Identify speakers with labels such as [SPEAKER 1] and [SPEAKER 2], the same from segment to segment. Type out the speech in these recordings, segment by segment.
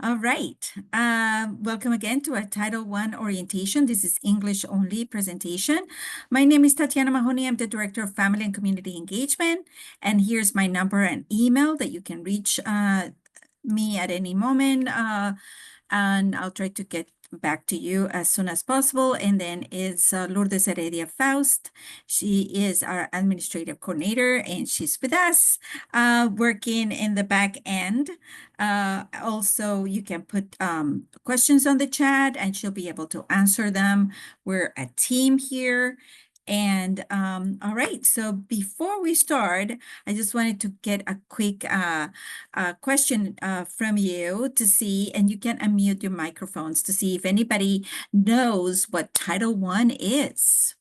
[SPEAKER 1] All right. Welcome again to our Title I orientation. This is English only presentation. My name is Tatiana Mahoney. I'm the Director of Family and Community Engagement. And here's my number and email that you can reach me at any moment. And I'll try to get back to you as soon as possible. And then it's Lourdes Heredia Faust. She is our administrative coordinator and she's with us working in the back end. Also, you can put questions on the chat and she'll be able to answer them. We're a team here. And all right, so before we start, I just wanted to get a quick question from you to see, and you can unmute your microphones to see if anybody knows what Title I is.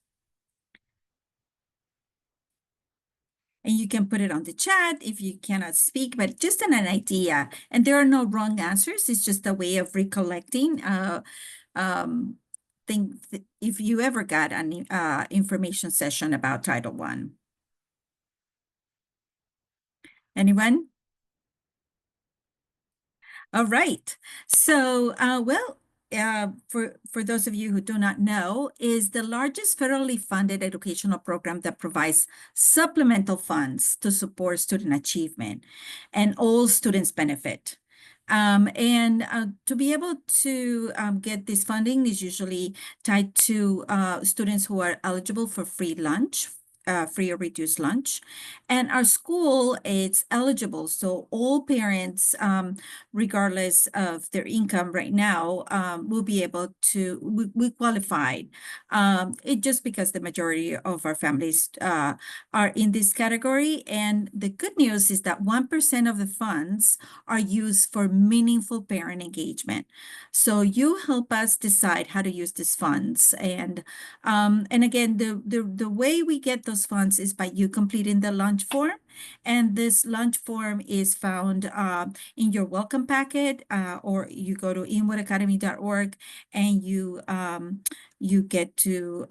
[SPEAKER 1] And you can put it on the chat if you cannot speak, but just an idea. And there are no wrong answers. It's just a way of recollecting. Think if you ever got an information session about Title I. Anyone? All right. So, for those of you who do not know, is the largest federally funded educational program that provides supplemental funds to support student achievement, and all students benefit. To be able to get this funding is usually tied to students who are eligible for free lunch, free or reduced lunch. And our school is eligible, so all parents, regardless of their income right now, will be able to, we qualified. It just because the majority of our families are in this category. And the good news is that 1% of the funds are used for meaningful parent engagement. So you help us decide how to use these funds. And again, the way we get those funds is by you completing the lunch form. And this lunch form is found in your welcome packet, or you go to inwoodacademy.org and you get to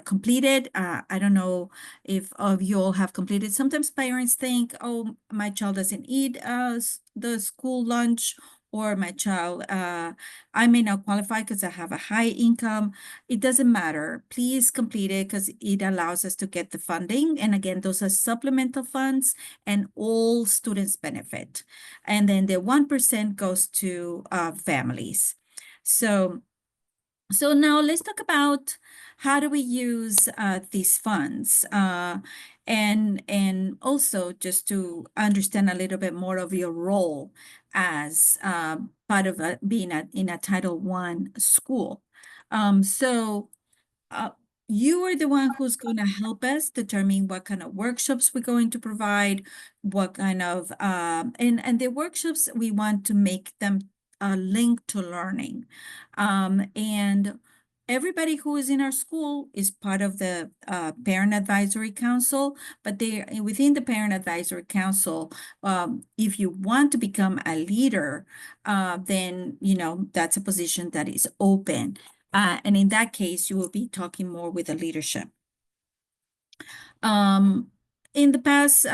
[SPEAKER 1] complete it. I don't know if of you all have completed. Sometimes parents think, oh, my child doesn't eat the school lunch, or my child, I may not qualify because I have a high income. It doesn't matter. Please complete it because it allows us to get the funding. And again, those are supplemental funds and all students benefit. And then the 1% goes to families. So now let's talk about how do we use these funds, and also just to understand a little bit more of your role as part of being in a Title I school. So you are the one who's going to help us determine what kind of workshops we're going to provide, what kind of, and the workshops, we want to make them a link to learning. And everybody who is in our school is part of the Parent Advisory Council, but they within the Parent Advisory Council, if you want to become a leader, then, that's a position that is open. And in that case, you will be talking more with the leadership. In the past,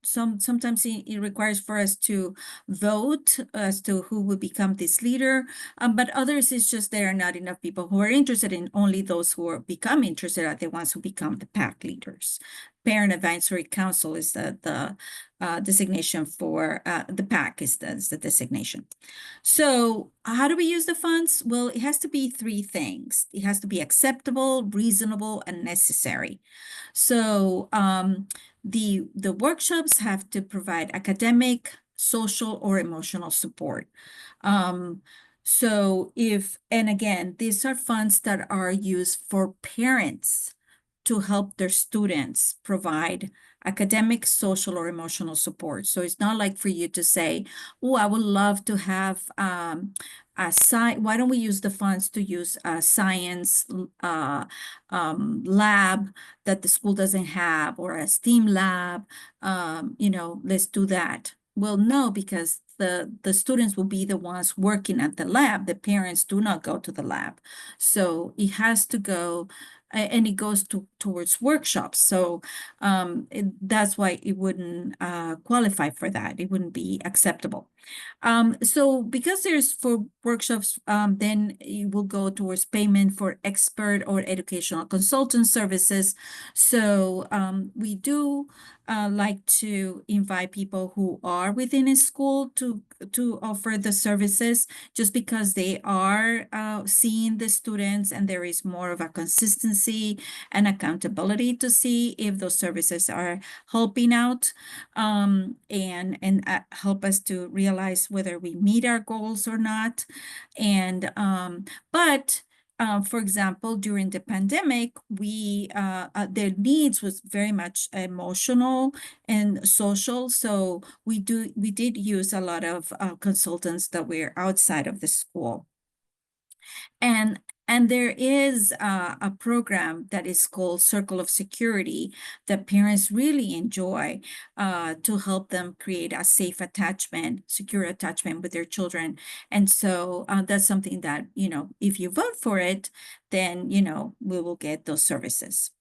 [SPEAKER 1] sometimes it requires for us to vote as to who will become this leader. But others, it's just there are not enough people who are interested in. Only those who become interested are the ones who become the PAC leaders. Parent Advisory Council is the designation for the PAC is the designation. So how do we use the funds? Well, it has to be three things. It has to be acceptable, reasonable, and necessary. So the workshops have to provide academic, social, or emotional support. And again, these are funds that are used for parents to help their students provide academic, social, or emotional support. So it's not like for you to say, oh, I would love to have why don't we use the funds to use a science lab that the school doesn't have, or a STEAM lab, let's do that. Well, no, because the students will be the ones working at the lab. The parents do not go to the lab. So it has to go, and it goes towards workshops. So that's why it wouldn't qualify for that. It wouldn't be acceptable. So because there's for workshops, then you will go towards payment for expert or educational consultant services. So we do like to invite people who are within a school to offer the services, just because they are seeing the students and there is more of a consistency and accountability to see if those services are helping out, and help us to realize whether we meet our goals or not. And but for example, during the pandemic, their needs was very much emotional and social. So we did use a lot of consultants that were outside of the school. And there is a program that is called Circle of Security that parents really enjoy to help them create a safe attachment, secure attachment with their children. And so that's something that, if you vote for it, then, we will get those services.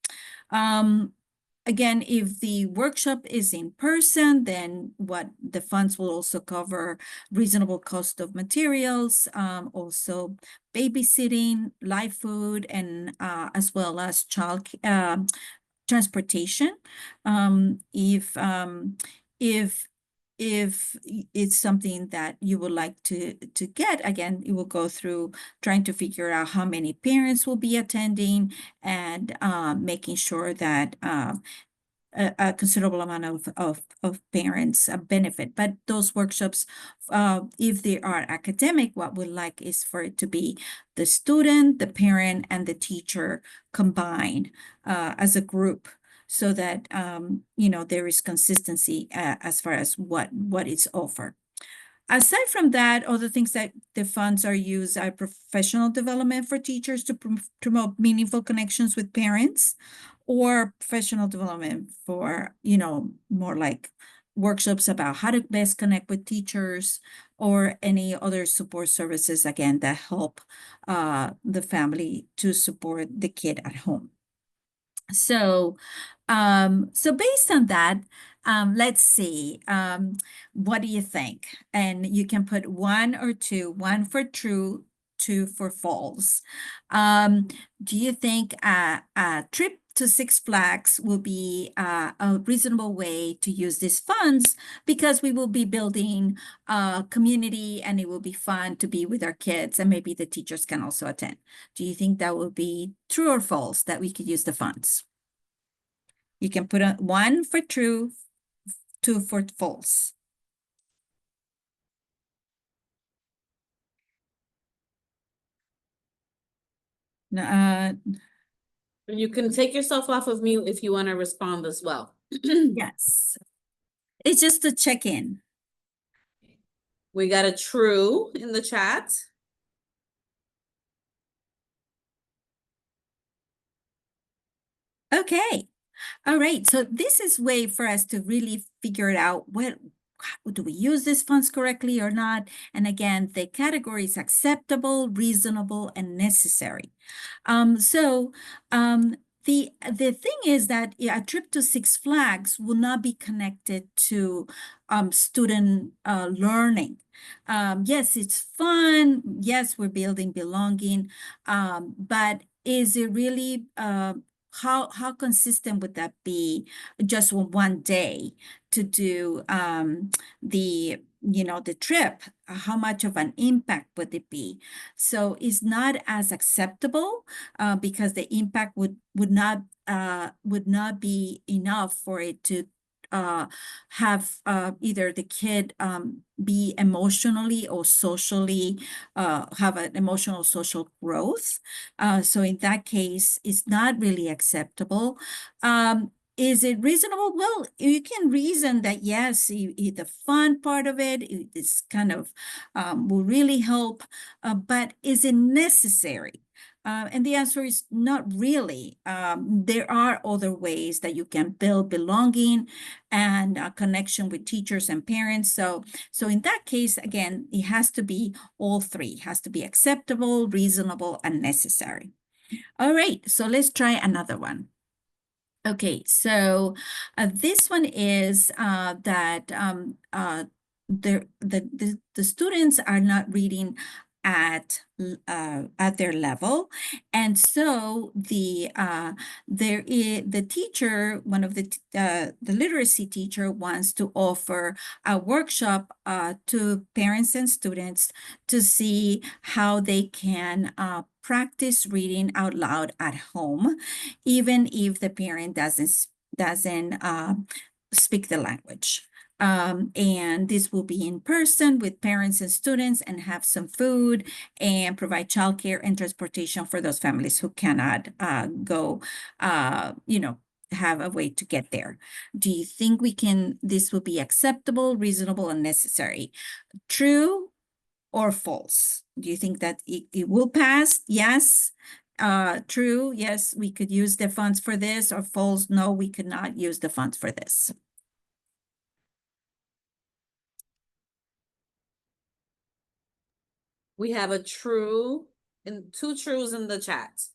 [SPEAKER 1] Again, if the workshop is in person, then what the funds will also cover reasonable cost of materials, also babysitting, live food, and as well as transportation. If it's something that you would like to get, again, it will go through trying to figure out how many parents will be attending, and making sure that a considerable amount of parents benefit. But those workshops, if they are academic, what we like is for it to be the student, the parent, and the teacher combined as a group, so that there is consistency as far as what is offered. Aside from that, other things that the funds are used are professional development for teachers to promote meaningful connections with parents, or professional development for, more like workshops about how to best connect with teachers, or any other support services, again, that help the family to support the kid at home. So, so based on that, let's see, what do you think? And you can put one or two, one for true, two for false. Do you think a trip to Six Flags will be a reasonable way to use these funds, because we will be building a community and it will be fun to be with our kids, and maybe the teachers can also attend? Do you think that will be true or false, that we could use the funds? You can put on one for true, two for false.
[SPEAKER 2] You can take yourself off of mute if you want to respond as well.
[SPEAKER 1] Yes. It's just to check in.
[SPEAKER 2] We got a true in the chat.
[SPEAKER 1] Okay. All right. So this is way for us to really figure it out. Do we use these funds correctly or not? And again, the category is acceptable, reasonable, and necessary. So the thing is that a trip to Six Flags will not be connected to student learning. Yes, it's fun. Yes, we're building belonging. But is it really how consistent would that be, just one day to do the trip? How much of an impact would it be? So it's not as acceptable because the impact would not be enough for it to have either the kid be emotionally or socially have an emotional social growth. So in that case, it's not really acceptable. Is it reasonable? Well, you can reason that yes, the fun part of it is kind of will really help, but is it necessary? And the answer is not really. There are other ways that you can build belonging and a connection with teachers and parents. So in that case, again, it has to be all three. It has to be acceptable, reasonable, and necessary. All right, so let's try another one. Okay, so this one is that the students are not reading at their level, and so the teacher, one of the literacy teacher, wants to offer a workshop to parents and students to see how they can practice reading out loud at home, even if the parent doesn't speak the language. And this will be in person with parents and students, and have some food and provide childcare and transportation for those families who cannot go, have a way to get there. Do you think this will be acceptable, reasonable, and necessary? True or false? Do you think that it will pass? Yes. True, yes, we could use the funds for this, or false, no, we could not use the funds for this.
[SPEAKER 2] We have a true and two trues in the chat.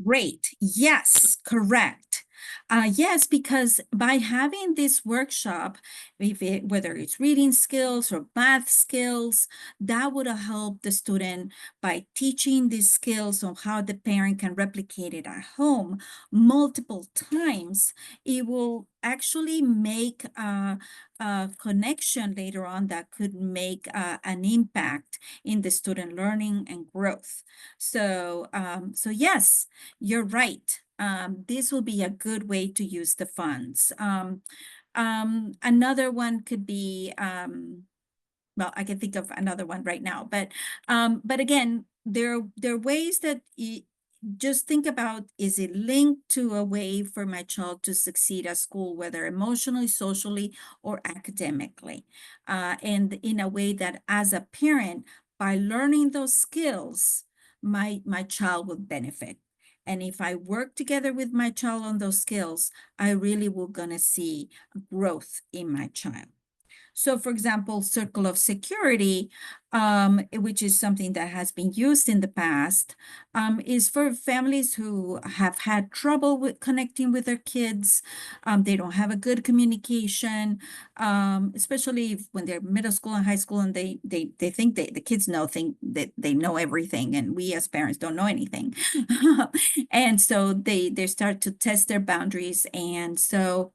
[SPEAKER 1] Great. Yes, correct. Yes, because by having this workshop, whether it's reading skills or math skills, that would help the student by teaching these skills on how the parent can replicate it at home multiple times. It will actually make a connection later on that could make an impact in the student learning and growth. So yes, you're right. This will be a good way to use the funds. Another one could be, well, I can think of another one right now, but again, there are ways that just think about, is it linked to a way for my child to succeed at school, whether emotionally, socially, or academically, and in a way that as a parent, by learning those skills, my child will benefit. And if I work together with my child on those skills, I really will gonna see growth in my child. So for example, circle of security, which is something that has been used in the past, is for families who have had trouble with connecting with their kids. They don't have a good communication, especially when they're middle school and high school, and they think the kids think that they know everything, and we as parents don't know anything. And so they start to test their boundaries. And so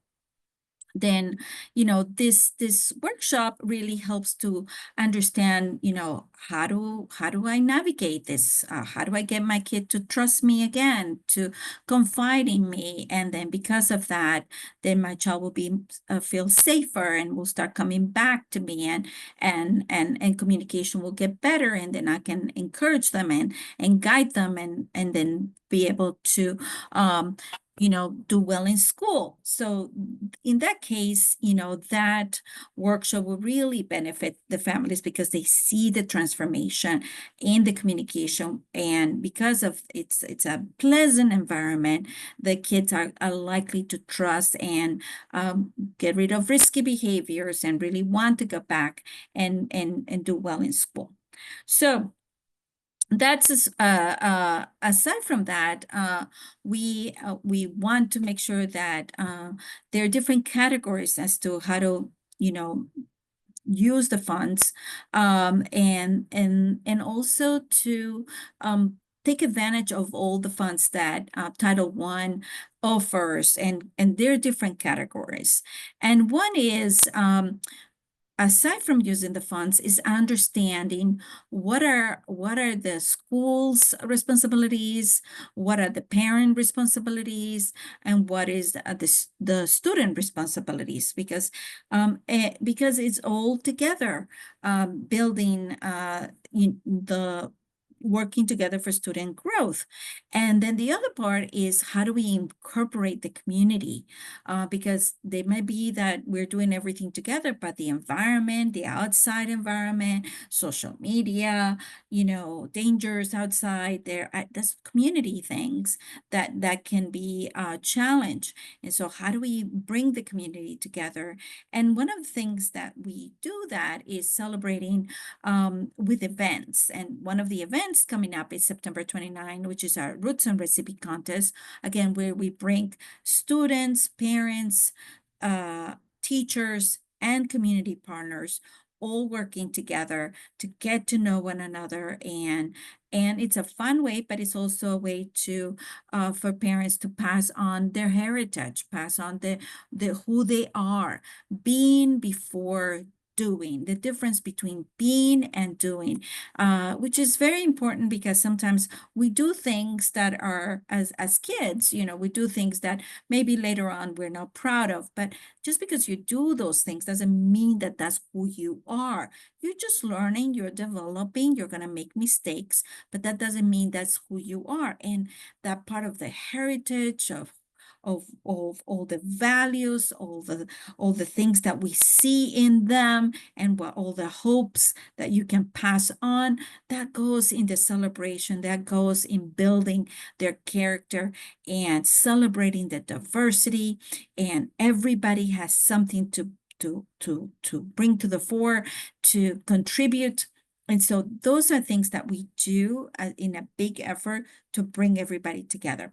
[SPEAKER 1] then, this workshop really helps to understand, how do I navigate this? How do I get my kid to trust me again, to confide in me? And then because of that, then my child will feel safer and will start coming back to me, and communication will get better, and then I can encourage them and guide them, and then be able to do well in school. So in that case, that workshop will really benefit the families, because they see the transformation in the communication, and because of it's a pleasant environment, the kids are likely to trust and get rid of risky behaviors and really want to go back and do well in school. So that's aside from that, we want to make sure that there are different categories as to how to use the funds, and also to take advantage of all the funds that Title I offers, and there are different categories. And one is, aside from using the funds, is understanding what are the school's responsibilities, what are the parent responsibilities, and what is the student responsibilities, because it's all together, building the working together for student growth. And then the other part is, how do we incorporate the community? Because they might be that we're doing everything together, but the environment, the outside environment, social media, dangers outside there, that's community things that can be a challenge. And so how do we bring the community together? And one of the things that we do that is celebrating with events. And one of the events coming up is September 29, which is our Roots and Recipe Contest, again, where we bring students, parents, teachers, and community partners all working together to get to know one another. And it's a fun way, but it's also a way to for parents to pass on their heritage, pass on the who they are, being before doing, the difference between being and doing, which is very important because sometimes we do things that are, as kids, we do things that maybe later on we're not proud of, but just because you do those things doesn't mean that that's who you are. You're just learning, you're developing, you're going to make mistakes, but that doesn't mean that's who you are. And that part of the heritage of all the values, all the things that we see in them, and what all the hopes that you can pass on, that goes in the celebration, that goes in building their character and celebrating the diversity, and everybody has something to bring to the fore, to contribute. And so those are things that we do in a big effort to bring everybody together.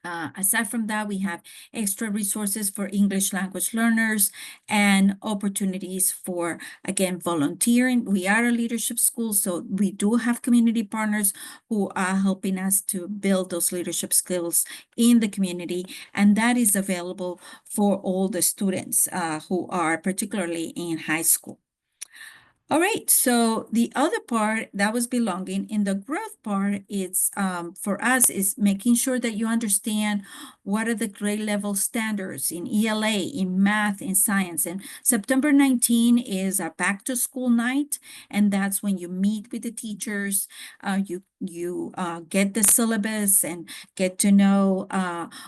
[SPEAKER 1] Aside from that, we have extra resources for English language learners and opportunities for, again, volunteering. We are a leadership school, so we do have community partners who are helping us to build those leadership skills in the community. And that is available for all the students who are particularly in high school. All right, so the other part that was belonging in the growth part, it's for us is making sure that you understand what are the grade level standards in ELA, in math, in science. And September 19 is a back to school night, and that's when you meet with the teachers, you get the syllabus and get to know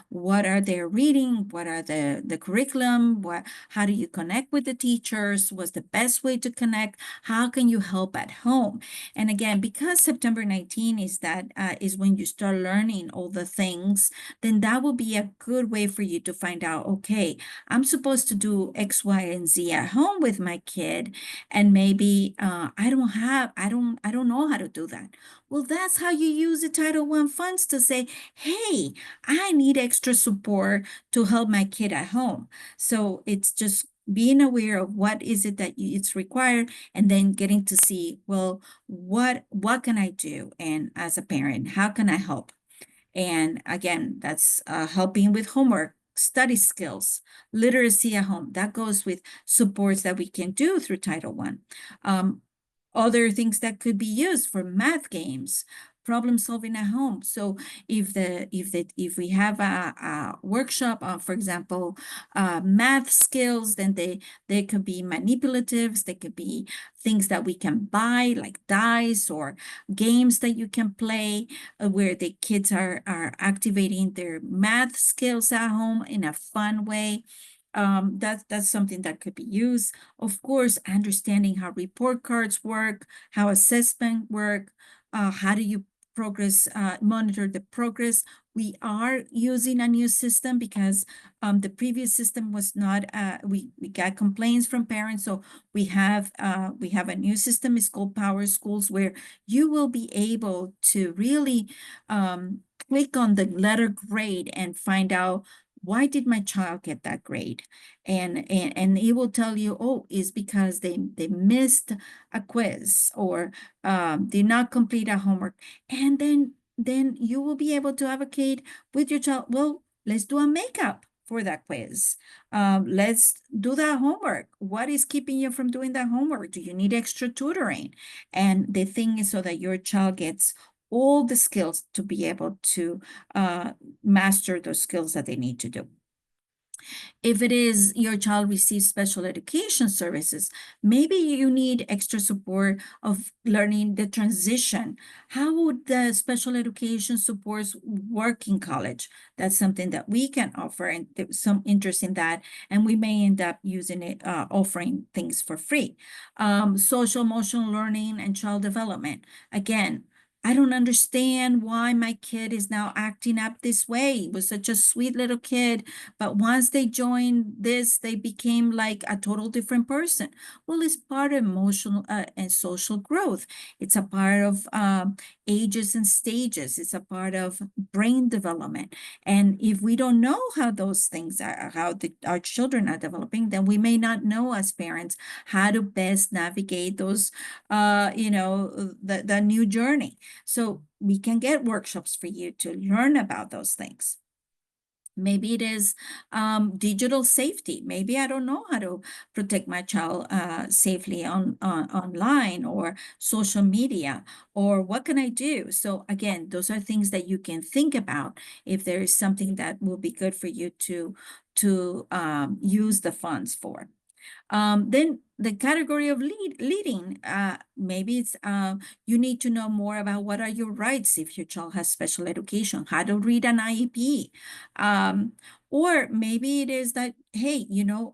[SPEAKER 1] what are they reading, what are the curriculum, how do you connect with the teachers, what's the best way to connect, how can you help at home. And again, because September 19 is when you start learning all the things, then that will be a good way for you to find out, okay, I'm supposed to do X, Y, and Z at home with my kid, and maybe I don't know how to do that. Well, that's how you use the Title I funds to say, hey, I need extra support to help my kid at home. So it's just being aware of what is it that it's required, and then getting to see, well, what can I do? And as a parent, how can I help? And again, that's helping with homework, study skills, literacy at home. That goes with supports that we can do through Title I. Other things that could be used for math games, problem solving at home. So if we have a workshop on, for example, math skills, then they could be manipulatives. They could be things that we can buy, like dice, or games that you can play where the kids are activating their math skills at home in a fun way. That's something that could be used. Of course, understanding how report cards work, how assessment work, how do you monitor the progress. We are using a new system because the previous system was not, we got complaints from parents. So we have a new system. It's called Power Schools, where you will be able to really click on the letter grade and find out, why did my child get that grade? And it will tell you, oh, it's because they missed a quiz, or did not complete a homework. And then you will be able to advocate with your child. Well, let's do a makeup for that quiz. Let's do that homework. What is keeping you from doing that homework? Do you need extra tutoring? And the thing is so that your child gets all the skills to be able to master those skills that they need to do. If it is your child receives special education services, maybe you need extra support of learning the transition. How would the special education supports work in college? That's something that we can offer, and there's some interest in that, and we may end up using it, offering things for free. Social emotional learning and child development. Again, I don't understand why my kid is now acting up this way. He was such a sweet little kid, but once they joined this, they became like a total different person. Well, it's part of emotional and social growth. It's a part of ages and stages. It's a part of brain development. And if we don't know how those things are, how our children are developing, then we may not know as parents how to best navigate those, the new journey. So we can get workshops for you to learn about those things. Maybe it is digital safety. Maybe I don't know how to protect my child safely online or social media, or what can I do? So again, those are things that you can think about if there is something that will be good for you to use the funds for. Then the category of leading, maybe it's you need to know more about what are your rights if your child has special education, how to read an IEP. Or maybe it is that, hey,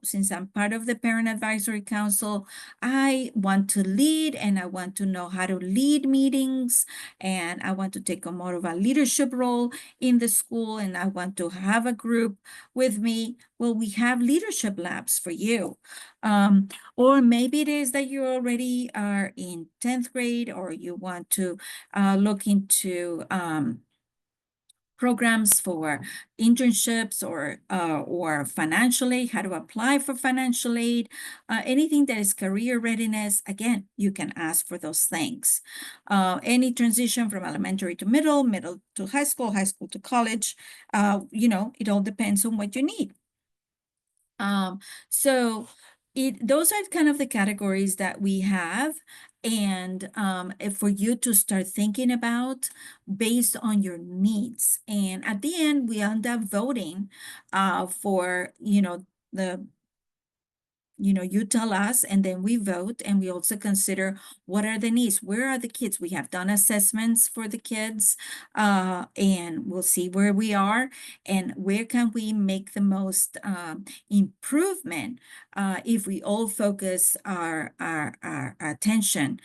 [SPEAKER 1] since I'm part of the Parent Advisory Council, I want to lead and I want to know how to lead meetings, and I want to take a more of a leadership role in the school, and I want to have a group with me. Well, we have leadership labs for you. Or maybe it is that you already are in 10th grade, or you want to look into programs for internships or financial aid, how to apply for financial aid, anything that is career readiness. Again, you can ask for those things. Any transition from elementary to middle to high school to college, it all depends on what you need. So those are kind of the categories that we have. And for you to start thinking about based on your needs. And at the end, we end up voting for, you tell us, and then we vote, and we also consider what are the needs, where are the kids. We have done assessments for the kids, and we'll see where we are and where can we make the most improvement if we all focus our attention,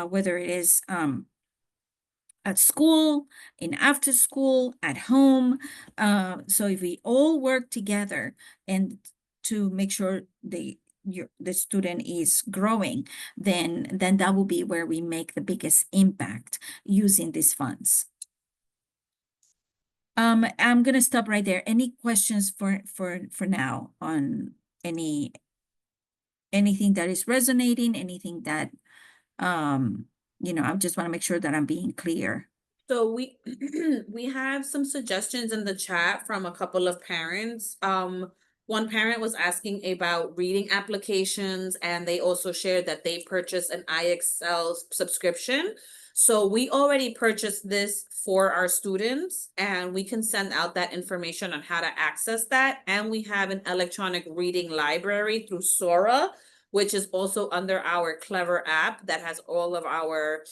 [SPEAKER 1] whether it is at school, in after school, at home. So if we all work together and to make sure the student is growing, then that will be where we make the biggest impact using these funds. I'm gonna stop right there. Any questions for now on anything that is resonating, anything that I just want to make sure that I'm being clear.
[SPEAKER 2] So we we have some suggestions in the chat from a couple of parents. One parent was asking about reading applications, and they also shared that they purchased an IXL subscription. So we already purchased this for our students, and we can send out that information on how to access that. And we have an electronic reading library through Sora, which is also under our Clever app that has all of our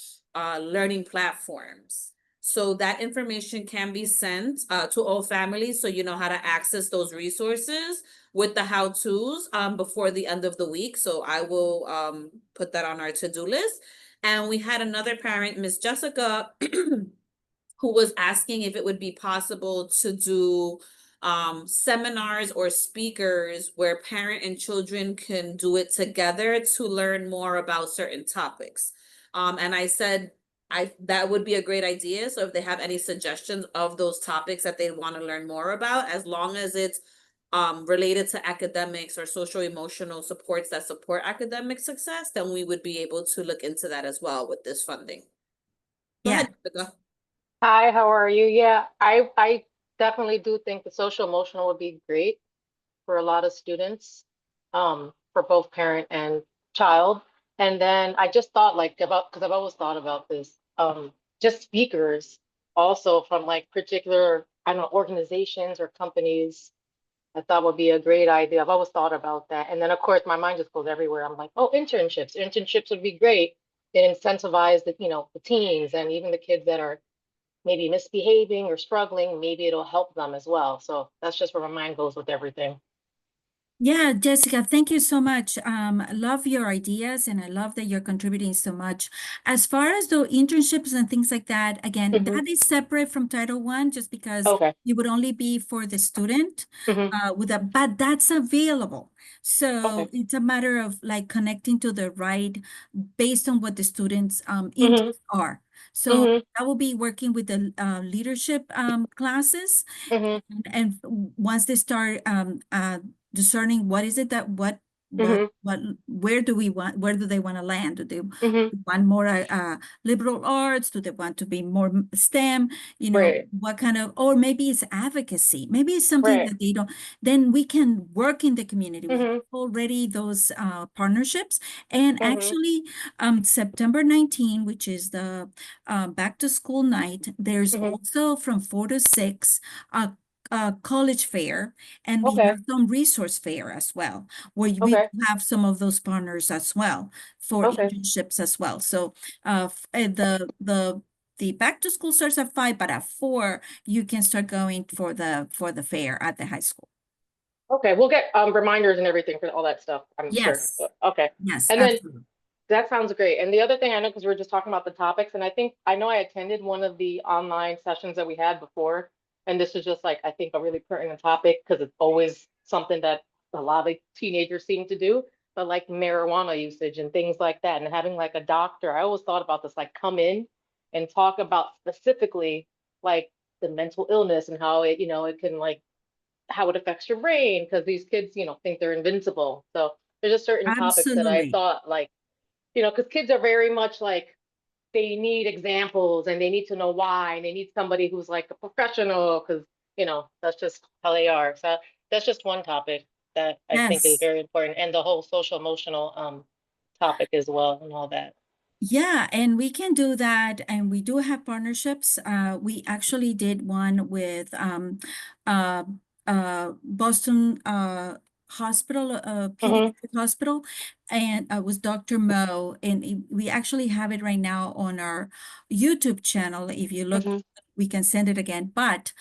[SPEAKER 2] learning platforms. So that information can be sent to all families, so you know how to access those resources with the how-tos before the end of the week. So I will put that on our to-do list. And we had another parent, Miss Jessica, who was asking if it would be possible to do seminars or speakers where parent and children can do it together to learn more about certain topics. And I said, that would be a great idea. So if they have any suggestions of those topics that they want to learn more about, as long as it's related to academics or social emotional supports that support academic success, then we would be able to look into that as well with this funding. Go
[SPEAKER 1] Yeah.
[SPEAKER 2] ahead, Jessica.
[SPEAKER 3] Hi, how are you? Yeah, I definitely do think the social emotional would be great for a lot of students, for both parent and child. And then I just thought like about, because I've always thought about this, just speakers also from like particular, I don't know, organizations or companies. I thought would be a great idea. I've always thought about that. And then of course my mind just goes everywhere. I'm like, oh, internships. Internships would be great. It incentivize the teens and even the kids that are maybe misbehaving or struggling, maybe it'll help them as well. So that's just where my mind goes with everything.
[SPEAKER 1] Yeah, Jessica, thank you so much. I love your ideas, and I love that you're contributing so much. As far as the internships and things like that, again,
[SPEAKER 3] Mhm.
[SPEAKER 1] that is separate from Title I, just because
[SPEAKER 3] Okay.
[SPEAKER 1] it would only be for the student
[SPEAKER 3] Mhm.
[SPEAKER 1] but that's available. So
[SPEAKER 3] Okay.
[SPEAKER 1] it's a matter of like connecting to the right based on what the students'
[SPEAKER 3] Mhm.
[SPEAKER 1] interests are. So
[SPEAKER 3] Mhm.
[SPEAKER 1] I will be working with the leadership classes.
[SPEAKER 3] Mhm.
[SPEAKER 1] And once they start discerning what is it that
[SPEAKER 3] Mhm.
[SPEAKER 1] where do they want to land? Do they
[SPEAKER 3] Mhm.
[SPEAKER 1] want more liberal arts? Do they want to be more STEM? You know,
[SPEAKER 3] Right.
[SPEAKER 1] what kind of, or maybe it's advocacy. Maybe it's something
[SPEAKER 3] Right.
[SPEAKER 1] that they don't, then we can work in the community. We have
[SPEAKER 3] Mhm.
[SPEAKER 1] already those partnerships. And
[SPEAKER 3] Mhm.
[SPEAKER 1] actually, September 19, which is the back to school night, there's
[SPEAKER 3] Mhm.
[SPEAKER 1] also from 4 to 6 a college fair, and we
[SPEAKER 3] Okay.
[SPEAKER 1] have some resource fair as well, where we
[SPEAKER 3] Okay.
[SPEAKER 1] have some of those partners as well for
[SPEAKER 3] Okay.
[SPEAKER 1] internships as well. So the back to school starts at 5, but at 4 you can start going for the fair at the high school.
[SPEAKER 3] Okay. We'll get reminders and everything for all that stuff, I'm sure.
[SPEAKER 1] Yes,
[SPEAKER 3] Okay.
[SPEAKER 1] yes,
[SPEAKER 3] And then
[SPEAKER 1] absolutely.
[SPEAKER 3] that sounds great. And the other thing I know, because we are just talking about the topics, and I know I attended one of the online sessions that we had before, and this is just like, I think, a really pertinent topic because it's always something that a lot of teenagers seem to do, but like marijuana usage and things like that, and having like a doctor, I always thought about this, like come in and talk about specifically like the mental illness and how it, it can like how it affects your brain because these kids, think they're invincible. So there's just certain topics that I
[SPEAKER 1] Absolutely.
[SPEAKER 3] thought like because kids are very much like they need examples and they need to know why and they need somebody who's like a professional because that's just how they are. So that's just one topic that I think is
[SPEAKER 1] Yes.
[SPEAKER 3] very important, and the whole social emotional topic as well and all that.
[SPEAKER 1] Yeah, and we can do that, and we do have partnerships. We actually did one with uh Boston Hospital,
[SPEAKER 3] Mm-hmm.
[SPEAKER 1] pediatric hospital, and was Dr. Mo, and we actually have it right now on our YouTube channel. If you look,
[SPEAKER 3] Mm-hmm.
[SPEAKER 1] we can send it again. But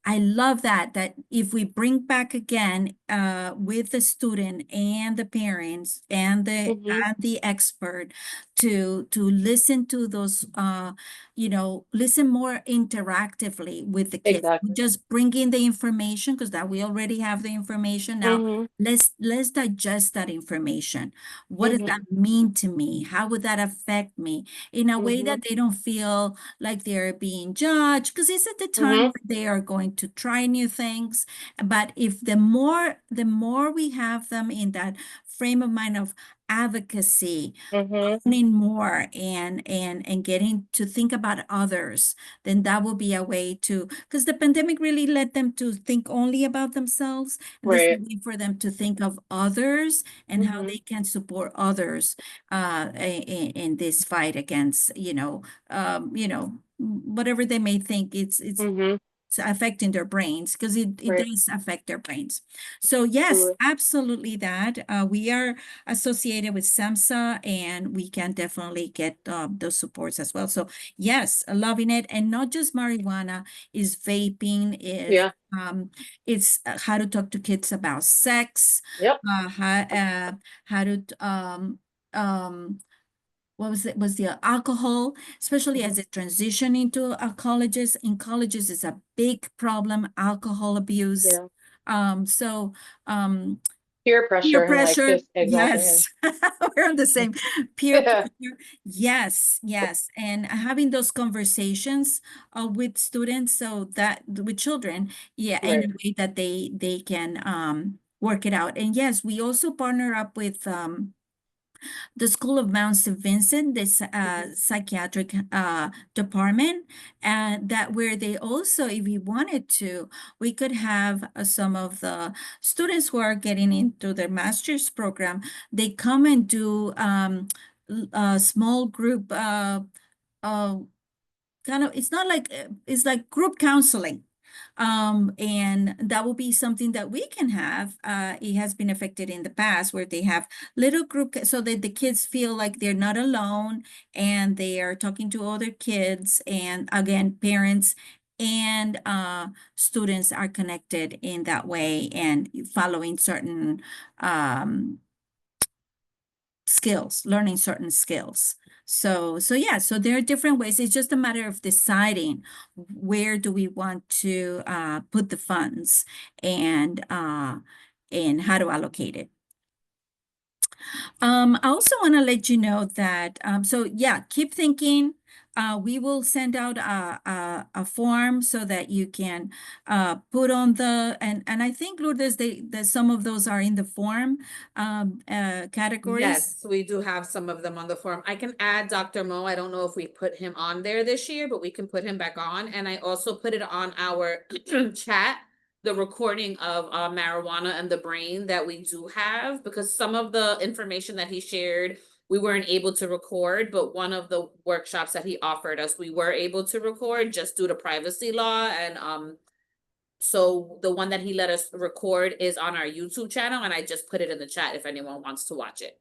[SPEAKER 1] I love that if we bring back again with the student and the parents and
[SPEAKER 3] Mm-hmm.
[SPEAKER 1] the expert to listen to those listen more interactively with the kids. We
[SPEAKER 3] Exactly.
[SPEAKER 1] just bring in the information because that we already have the information now.
[SPEAKER 3] Mm-hmm.
[SPEAKER 1] Let's digest that information. What does
[SPEAKER 3] Mm-hmm.
[SPEAKER 1] that mean to me? How would that affect me in a way
[SPEAKER 3] Mm-hmm.
[SPEAKER 1] that they don't feel like they're being judged? Because it's at the time
[SPEAKER 3] Mm-hmm.
[SPEAKER 1] where they are going to try new things. But if the more we have them in that frame of mind of advocacy,
[SPEAKER 3] Mm-hmm.
[SPEAKER 1] learning more and getting to think about others, then that will be a way to, because the pandemic really led them to think only about themselves, and this is a
[SPEAKER 3] Right.
[SPEAKER 1] way for them to think of others and how
[SPEAKER 3] Mm-hmm.
[SPEAKER 1] they can support others in this fight against, whatever they may think it's
[SPEAKER 3] Mm-hmm.
[SPEAKER 1] affecting their brains, because it
[SPEAKER 3] Right.
[SPEAKER 1] does affect their brains. So yes,
[SPEAKER 3] Absolutely.
[SPEAKER 1] absolutely that. We are associated with SAMHSA, and we can definitely get those supports as well. So yes, loving it. And not just marijuana, is vaping, is
[SPEAKER 3] Yeah.
[SPEAKER 1] it's how to talk to kids about sex,
[SPEAKER 3] Yep.
[SPEAKER 1] uh, how, uh, how to um, what was the alcohol, especially
[SPEAKER 3] Mm-hmm.
[SPEAKER 1] as it transition into colleges. In colleges is a big problem, alcohol abuse.
[SPEAKER 3] Yeah.
[SPEAKER 1] So um
[SPEAKER 3] Peer
[SPEAKER 1] peer
[SPEAKER 3] pressure and like
[SPEAKER 1] pressure,
[SPEAKER 3] just exactly.
[SPEAKER 1] yes. We're on the same. Peer
[SPEAKER 3] Yeah.
[SPEAKER 1] pressure, yes, yes. And having those conversations with students, so that with children, yeah, in
[SPEAKER 3] Right.
[SPEAKER 1] a way that they can work it out. And yes, we also partner up with the School of Mount St. Vincent, this
[SPEAKER 3] Mm-hmm.
[SPEAKER 1] psychiatric department, and that where they also, if we wanted to, we could have some of the students who are getting into their master's program, they come and do a small group uh, kind of, it's not like it's like group counseling, and that will be something that we can have. It has been affected in the past where they have little group so that the kids feel like they're not alone, and they are talking to other kids, and again, parents and students are connected in that way and following certain skills, learning certain skills. So yeah, so there are different ways. It's just a matter of deciding where do we want to put the funds, and how to allocate it. I also want to let you know that, so yeah, keep thinking, we will send out a form so that you can put on and I think, Lourdes, that some of those are in the form categories.
[SPEAKER 2] Yes, we do have some of them on the form. I can add Dr. Mo. I don't know if we put him on there this year, but we can put him back on. And I also put it on our chat, the recording of marijuana and the brain that we do have, because some of the information that he shared, we weren't able to record, but one of the workshops that he offered us, we were able to record just due to privacy law. And so the one that he let us record is on our YouTube channel, and I just put it in the chat if anyone wants to watch it.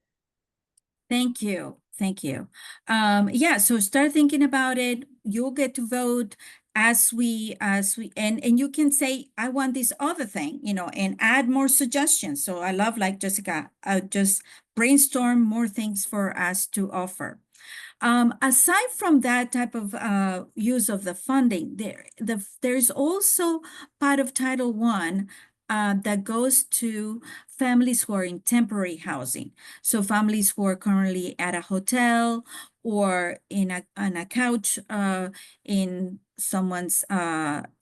[SPEAKER 1] Thank you. Thank you. Yeah, so start thinking about it. You'll get to vote and you can say, I want this other thing, and add more suggestions. So I love, like Jessica, just brainstorm more things for us to offer. Aside from that type of use of the funding, there's also part of Title I that goes to families who are in temporary housing. So families who are currently at a hotel or on a couch in someone's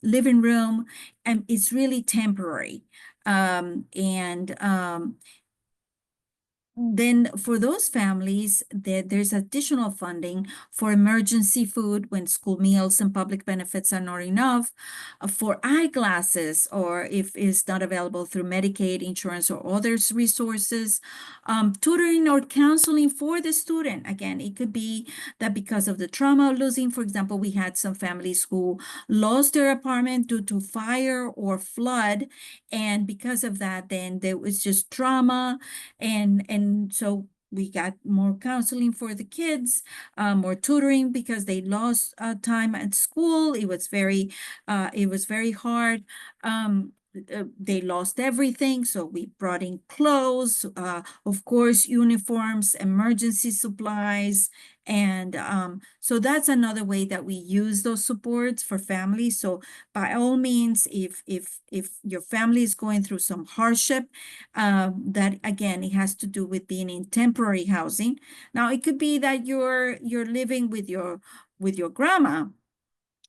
[SPEAKER 1] living room, and it's really temporary. Then for those families, there's additional funding for emergency food when school meals and public benefits are not enough, for eyeglasses, or if it's not available through Medicaid, insurance, or other resources, tutoring or counseling for the student. Again, it could be that because of the trauma of losing, for example, we had some families who lost their apartment due to fire or flood, and because of that, then there was just trauma, and so we got more counseling for the kids, more tutoring because they lost time at school. It was very hard. They lost everything, so we brought in clothes, of course, uniforms, emergency supplies, and so that's another way that we use those supports for families. So by all means, if your family is going through some hardship, that again, it has to do with being in temporary housing. Now, it could be that you're living with your grandma,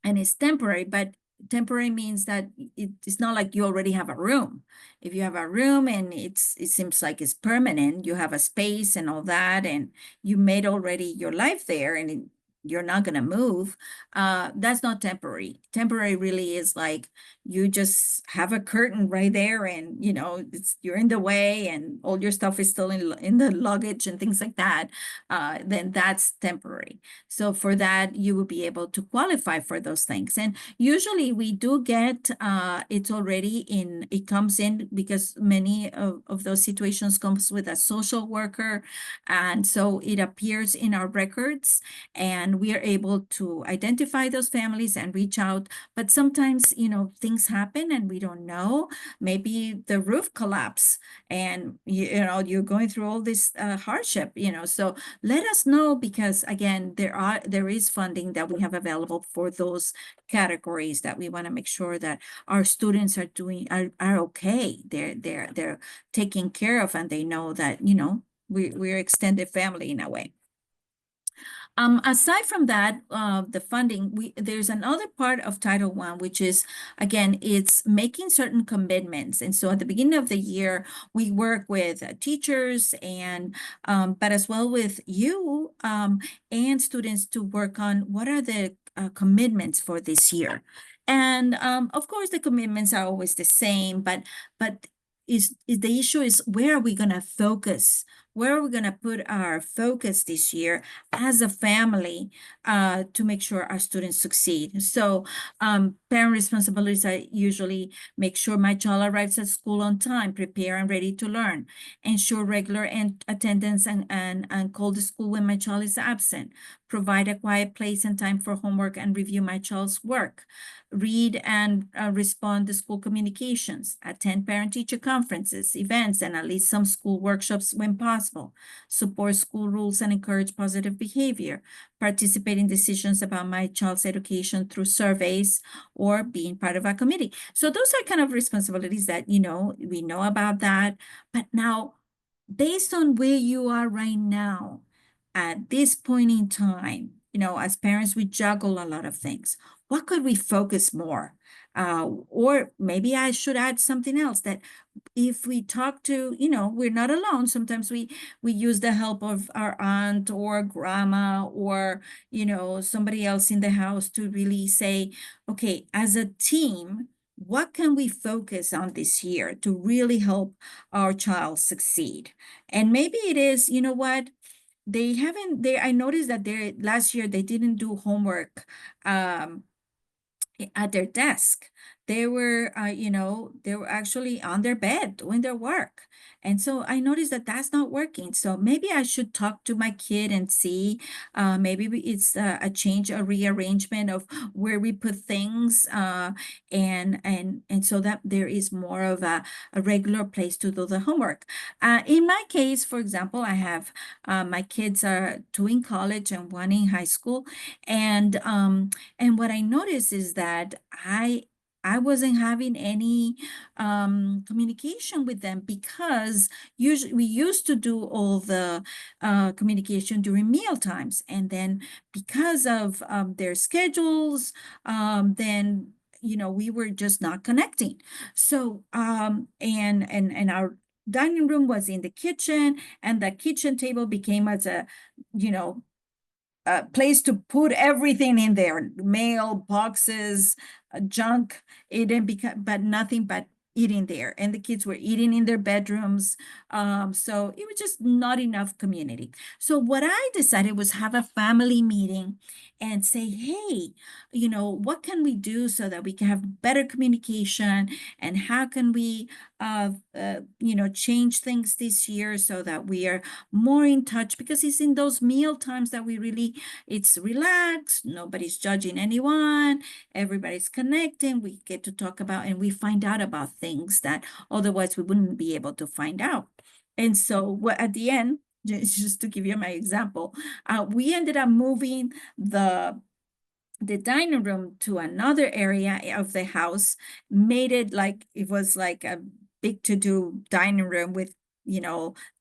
[SPEAKER 1] and it's temporary, but temporary means that it's not like you already have a room. If you have a room and it seems like it's permanent, you have a space and all that, and you made already your life there, and you're not going to move, that's not temporary. Temporary really is like you just have a curtain right there, and you're in the way, and all your stuff is still in the luggage and things like that. Then that's temporary. So for that, you will be able to qualify for those things. And usually we do get it comes in because many of those situations comes with a social worker, and so it appears in our records, and we are able to identify those families and reach out. But sometimes, things happen and we don't know. Maybe the roof collapsed, and you're going through all this hardship, so let us know, because again, there is funding that we have available for those categories that we want to make sure that our students are okay. They're taken care of, and they know that, we're extended family in a way. Aside from that, the funding, there's another part of Title I, which is, again, it's making certain commitments. And so at the beginning of the year, we work with teachers but as well with you and students to work on what are the commitments for this year. And of course, the commitments are always the same, but is the issue is, where are we going to focus? Where are we going to put our focus this year as a family to make sure our students succeed? So parent responsibilities are usually make sure my child arrives at school on time, prepare and ready to learn, ensure regular attendance and call the school when my child is absent, provide a quiet place and time for homework and review my child's work, read and respond to school communications, attend parent-teacher conferences, events, and at least some school workshops when possible, support school rules and encourage positive behavior, participate in decisions about my child's education through surveys or being part of a committee. So those are kind of responsibilities that, we know about that. But now, based on where you are right now, at this point in time, as parents, we juggle a lot of things. What could we focus more? Or maybe I should add something else, that if we talk to, we're not alone. Sometimes we use the help of our aunt or grandma or, somebody else in the house to really say, okay, as a team, what can we focus on this year to really help our child succeed? And maybe it is, you know what? I noticed that last year they didn't do homework at their desk. They were, they were actually on their bed doing their work. And so I noticed that that's not working. So maybe I should talk to my kid and see, maybe it's a change, a rearrangement of where we put things, and so that there is more of a regular place to do the homework. In my case, for example, I have my kids are two in college and one in high school, and what I noticed is that I wasn't having any communication with them, because usually we used to do all the communication during meal times, and then because of their schedules, then we were just not connecting. So and our dining room was in the kitchen, and the kitchen table became as a you know place to put everything in there, mail, boxes, junk. It didn't become, but nothing but eating there. And the kids were eating in their bedrooms. So it was just not enough community. So what I decided was have a family meeting and say, hey, what can we do so that we can have better communication? And how can we, change things this year so that we are more in touch? Because it's in those meal times that it's relaxed, nobody's judging anyone, everybody's connecting, we get to talk about, and we find out about things that otherwise we wouldn't be able to find out. And so at the end, just to give you my example, we ended up moving the dining room to another area of the house, made it like it was like a big to-do dining room with,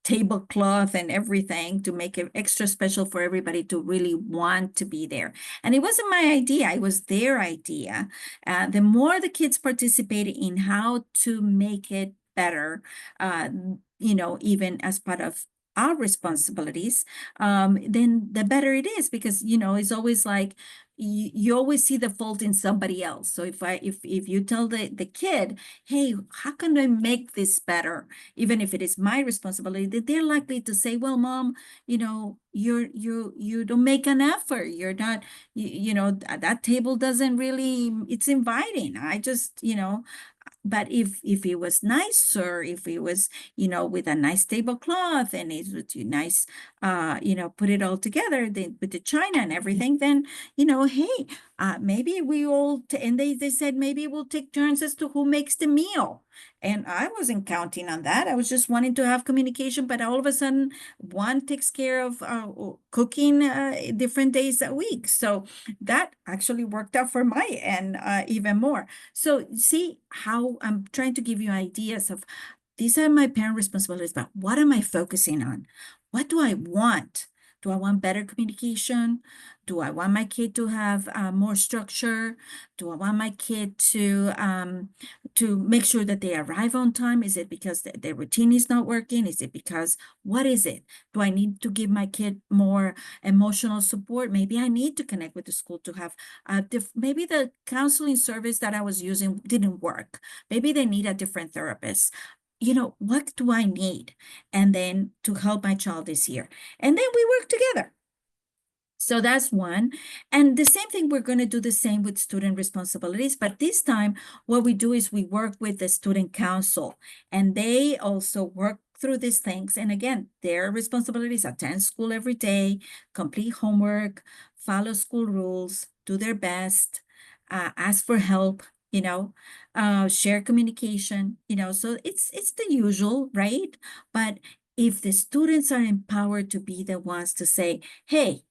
[SPEAKER 1] tablecloth and everything, to make it extra special for everybody to really want to be there. And it wasn't my idea, it was their idea. The more the kids participated in how to make it better, even as part of our responsibilities, then the better it is, because it's always like you always see the fault in somebody else. So if you tell the kid, hey, how can I make this better, even if it is my responsibility, that they're likely to say, well, mom, you don't make an effort, you're not, that table doesn't really, it's inviting, I just, but if it was nicer, if it was, with a nice tablecloth, and it was nice, put it all together, with the china and everything, then, hey, maybe we all, and they said, maybe we'll take turns as to who makes the meal. And I wasn't counting on that. I was just wanting to have communication, but all of a sudden, one takes care of cooking different days a week. So that actually worked out for my end even more. So see how I'm trying to give you ideas of, these are my parent responsibilities, but what am I focusing on? What do I want? Do I want better communication? Do I want my kid to have more structure? Do I want my kid to make sure that they arrive on time? Is it because the routine is not working? Is it because, what is it? Do I need to give my kid more emotional support? Maybe I need to connect with the school to have, maybe the counseling service that I was using didn't work. Maybe they need a different therapist. What do I need? And then to help my child this year. And then we work together. So that's one. And the same thing, we're going to do the same with student responsibilities. But this time, what we do is we work with the student council, and they also work through these things. And again, their responsibilities: attend school every day, complete homework, follow school rules, do their best, ask for help, share communication, so it's the usual, right? But if the students are empowered to be the ones to say, hey,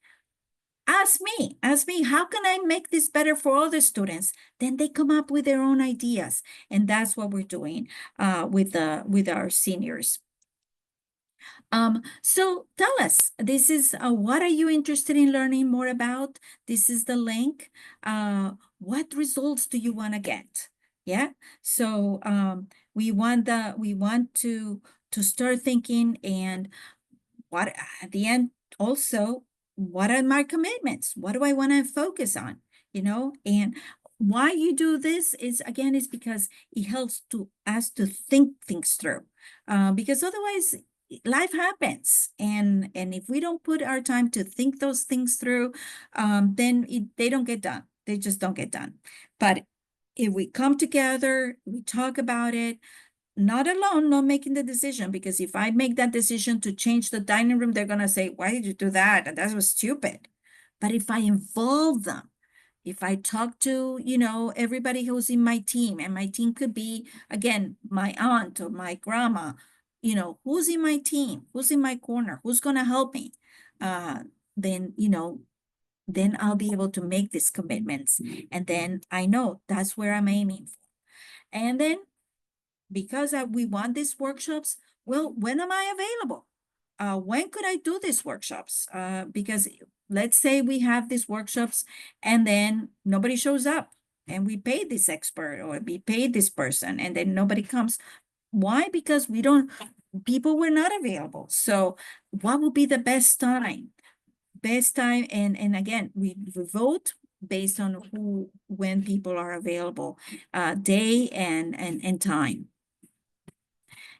[SPEAKER 1] ask me, how can I make this better for all the students? Then they come up with their own ideas. And that's what we're doing with our seniors. So tell us, this is what are you interested in learning more about? This is the link. What results do you want to get? Yeah. So we want to start thinking, and what at the end also, what are my commitments? What do I want to focus on? And why you do this is, again, is because it helps to us to think things through. Because otherwise life happens, and if we don't put our time to think those things through, then they don't get done. They just don't get done. But if we come together, we talk about it, not alone, not making the decision, because if I make that decision to change the dining room, they're gonna say, why did you do that? And that was stupid. But if I involve them, if I talk to, everybody who's in my team, and my team could be, again, my aunt or my grandma, who's in my team, who's in my corner, who's gonna help me, then, then I'll be able to make these commitments. And then I know that's where I'm aiming for. And then because we want these workshops, well, when am I available? When could I do these workshops? Because let's say we have these workshops and then nobody shows up, and we paid this expert or we paid this person and then nobody comes. Why? Because people were not available. So what would be the best time? And again, we vote based on when people are available, day and time.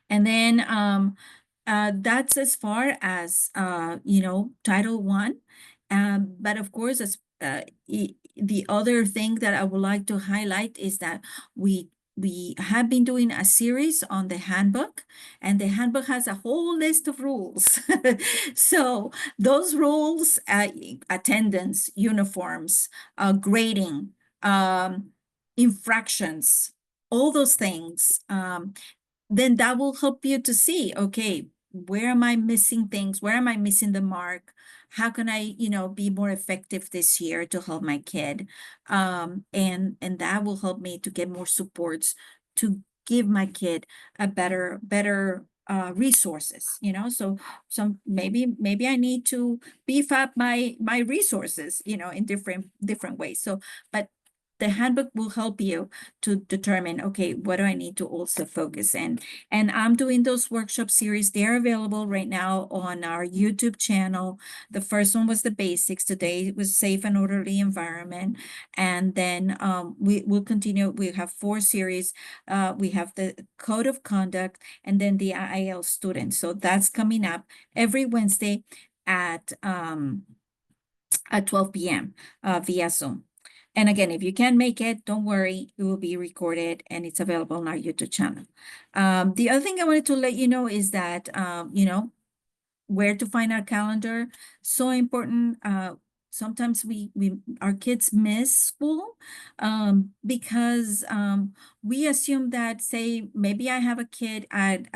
[SPEAKER 1] And then that's as far as Title I. But of course, the other thing that I would like to highlight is that we have been doing a series on the handbook, and the handbook has a whole list of rules. So those rules, attendance, uniforms, grading, infractions, all those things, then that will help you to see, okay, where am I missing things? Where am I missing the mark? How can I, be more effective this year to help my kid? And that will help me to get more supports to give my kid a better resources, so maybe I need to beef up my resources, in different ways. So, but the handbook will help you to determine, okay, what do I need to also focus in? And I'm doing those workshop series. They're available right now on our YouTube channel. The first one was the basics. Today it was safe and orderly environment. And then we will continue. We have 4 series. We have the code of conduct and then the IIL students. So that's coming up every Wednesday at 12 p.m. Via Zoom. And again, if you can't make it, don't worry, it will be recorded and it's available on our YouTube channel. The other thing I wanted to let you know is that, where to find our calendar, so important. Sometimes our kids miss school because we assume that, say, maybe I have a kid at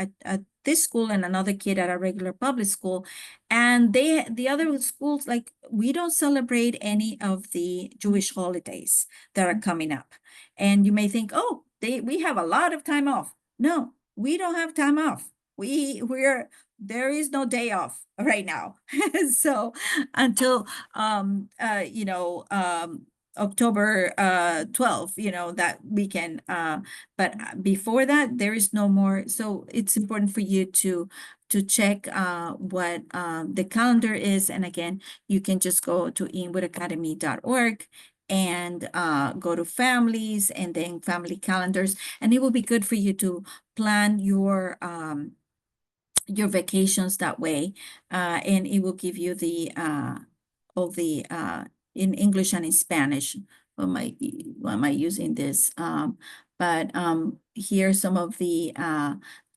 [SPEAKER 1] this school and another kid at a regular public school, and the other schools, like, we don't celebrate any of the Jewish holidays that are coming up. And you may think, oh, we have a lot of time off. No, we don't have time off. There is no day off right now. So until October 12th, that we can, but before that, there is no more. So it's important for you to check what the calendar is. And again, you can just go to inwoodacademy.org and go to families and then family calendars. And it will be good for you to plan your vacations that way, and it will give you all the in English and in Spanish. Why am I using this? But here are some of the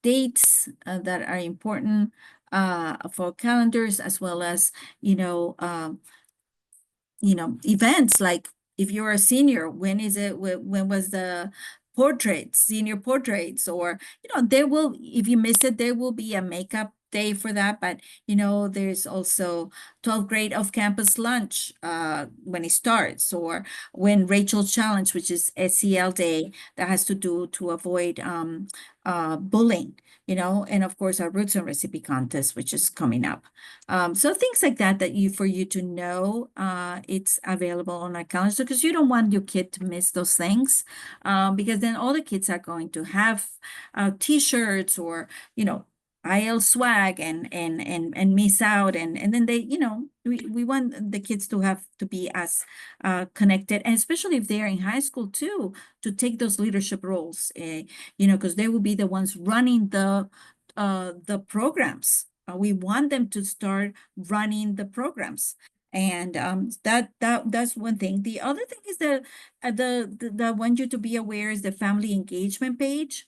[SPEAKER 1] dates that are important for calendars, as well as events like, if you're a senior, when is it, when was the senior portraits, or, if you miss it, there will be a makeup day for that. But, there's also 12th grade off-campus lunch when it starts, or when Rachel Challenge, which is SEL day, that has to do to avoid bullying. and of course our Roots and Recipe contest, which is coming up. So things like that for you to know, it's available on our calendar because you don't want your kid to miss those things, because then all the kids are going to have t-shirts or, IL swag and miss out and then they, we want the kids to have to be as connected, and especially if they're in high school too, to take those leadership roles, because they will be the ones running the programs. We want them to start running the programs. And that's one thing. The other thing is that the I want you to be aware is the family engagement page,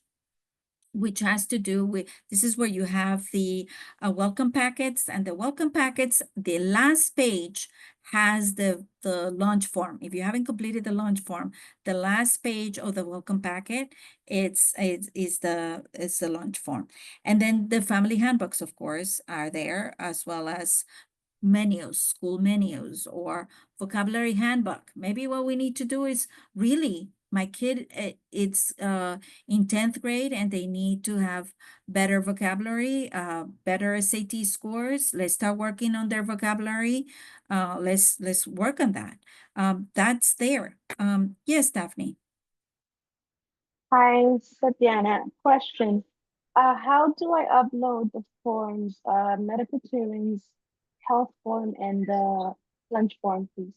[SPEAKER 1] which has to do with, this is where you have the welcome packets, and the welcome packets, the last page has the launch form. If you haven't completed the launch form, the last page of the welcome packet, is the launch form. And then the family handbooks, of course, are there, as well as menus, school menus, or vocabulary handbook. Maybe what we need to do is really, my kid, it's in 10th grade and they need to have better vocabulary, better SAT scores. Let's start working on their vocabulary. Let's work on that. That's there. Yes, Daphne.
[SPEAKER 4] Hi, Tatiana. Question. How do I upload the forms, medical clearance, health form, and the lunch form, please?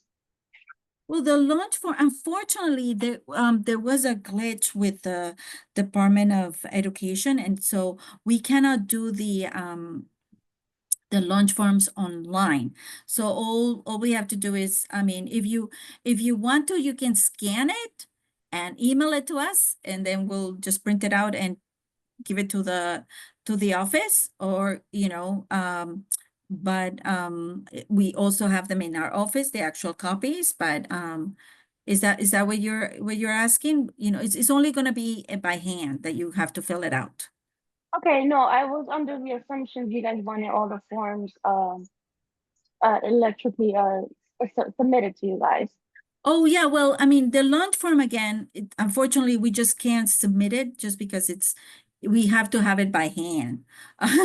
[SPEAKER 1] Well, the launch form, unfortunately, there was a glitch with the Department of Education, and so we cannot do the launch forms online. So all we have to do is, I mean, if you want to, you can scan it and email it to us, and then we'll just print it out and give it to the office, or but we also have them in our office, the actual copies. But is that what you're asking? It's only going to be by hand that you have to fill it out.
[SPEAKER 4] Okay, no, I was under the assumption you guys wanted all the forms electrically submitted to you guys.
[SPEAKER 1] Oh, yeah. Well, I mean, the launch form, again, unfortunately, we just can't submit it just because we have to have it by hand.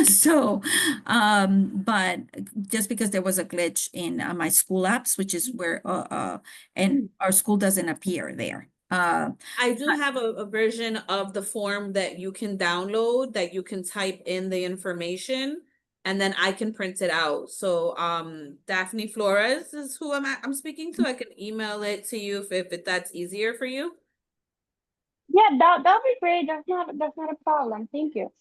[SPEAKER 1] So, but just because there was a glitch in my school apps, which is where, and our school doesn't appear there.
[SPEAKER 2] I do have a version of the form that you can download, that you can type in the information, and then I can print it out. So Daphne Flores is who I'm speaking to. I can email it to you if that's easier for you.
[SPEAKER 4] Yeah, that'll be great. That's not a problem. Thank you.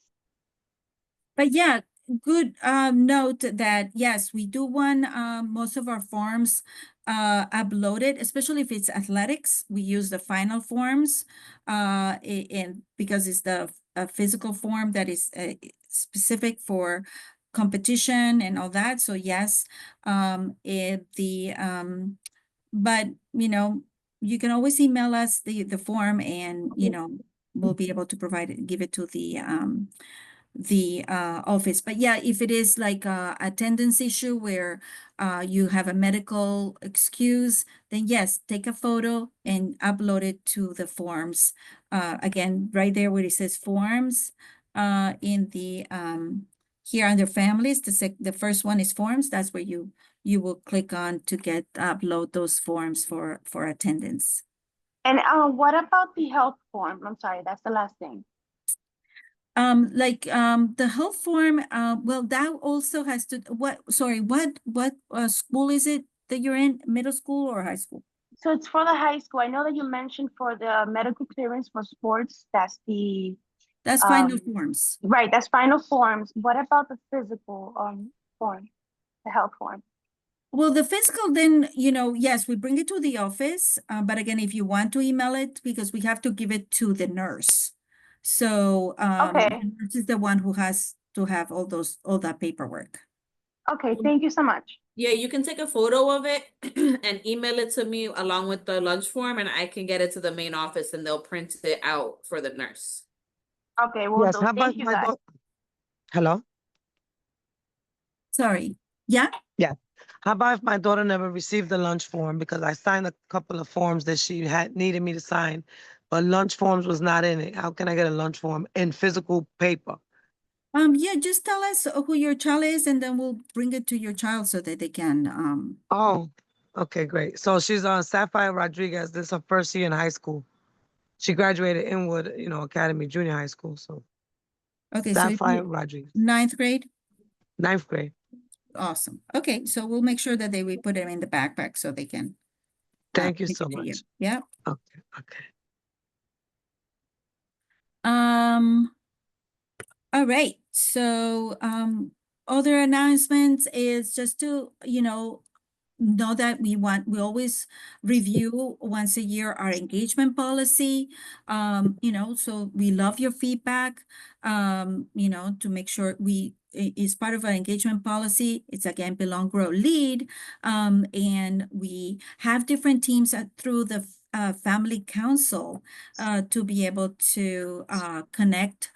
[SPEAKER 1] But yeah, good note that yes, we do want most of our forms uploaded, especially if it's athletics. We use the final forms in because it's the physical form that is specific for competition and all that. So yes, but you can always email us the form, and we'll be able to provide it, give it to the office. But yeah, if it is like a attendance issue where you have a medical excuse, then yes, take a photo and upload it to the forms. Again, right there where it says forms, in the here under families, the first one is forms. That's where you will click on to upload those forms for attendance.
[SPEAKER 4] And what about the health form? I'm sorry, that's the last thing.
[SPEAKER 1] The health form, well, that also has to, what school is it that you're in, middle school or high school?
[SPEAKER 4] So it's for the high school. I know that you mentioned for the medical clearance for sports, that's
[SPEAKER 1] Final forms.
[SPEAKER 4] right, that's final forms. What about the physical form, the health form?
[SPEAKER 1] Well, the physical, then, yes, we bring it to the office, but again, if you want to email it, because we have to give it to the nurse. So,
[SPEAKER 4] Okay.
[SPEAKER 1] the nurse is the one who has to have all that paperwork.
[SPEAKER 4] Okay, thank you so much.
[SPEAKER 2] Yeah, you can take a photo of it and email it to me along with the lunch form, and I can get it to the main office and they'll print it out for the nurse.
[SPEAKER 4] Okay, well,
[SPEAKER 5] Yes, how about
[SPEAKER 4] thank you
[SPEAKER 5] my
[SPEAKER 4] guys.
[SPEAKER 5] Hello?
[SPEAKER 1] Sorry. Yeah?
[SPEAKER 5] Yeah. How about if my daughter never received the lunch form because I signed a couple of forms that she had needed me to sign, but lunch forms was not in it? How can I get a lunch form in physical paper?
[SPEAKER 1] Yeah, just tell us who your child is, and then we'll bring it to your child so that they can,
[SPEAKER 5] Oh, okay, great. So she's on Sapphire Rodriguez. This is her first year in high school. She graduated Inwood, Academy Junior High School. So
[SPEAKER 1] okay, so if
[SPEAKER 5] Sapphire
[SPEAKER 1] you,
[SPEAKER 5] Rodriguez,
[SPEAKER 1] ninth grade?
[SPEAKER 5] ninth grade.
[SPEAKER 1] Awesome. Okay, so we'll make sure that we put them in the backpack so they can
[SPEAKER 5] Thank you
[SPEAKER 1] take
[SPEAKER 5] so
[SPEAKER 1] it to you.
[SPEAKER 5] much.
[SPEAKER 1] Yeah.
[SPEAKER 5] Okay, okay.
[SPEAKER 1] Um, all right. So, other announcements is just to, know that we always review once a year our engagement policy. So we love your feedback, to make sure is part of our engagement policy. It's again, belong, grow, lead. And we have different teams through the family council to be able to connect,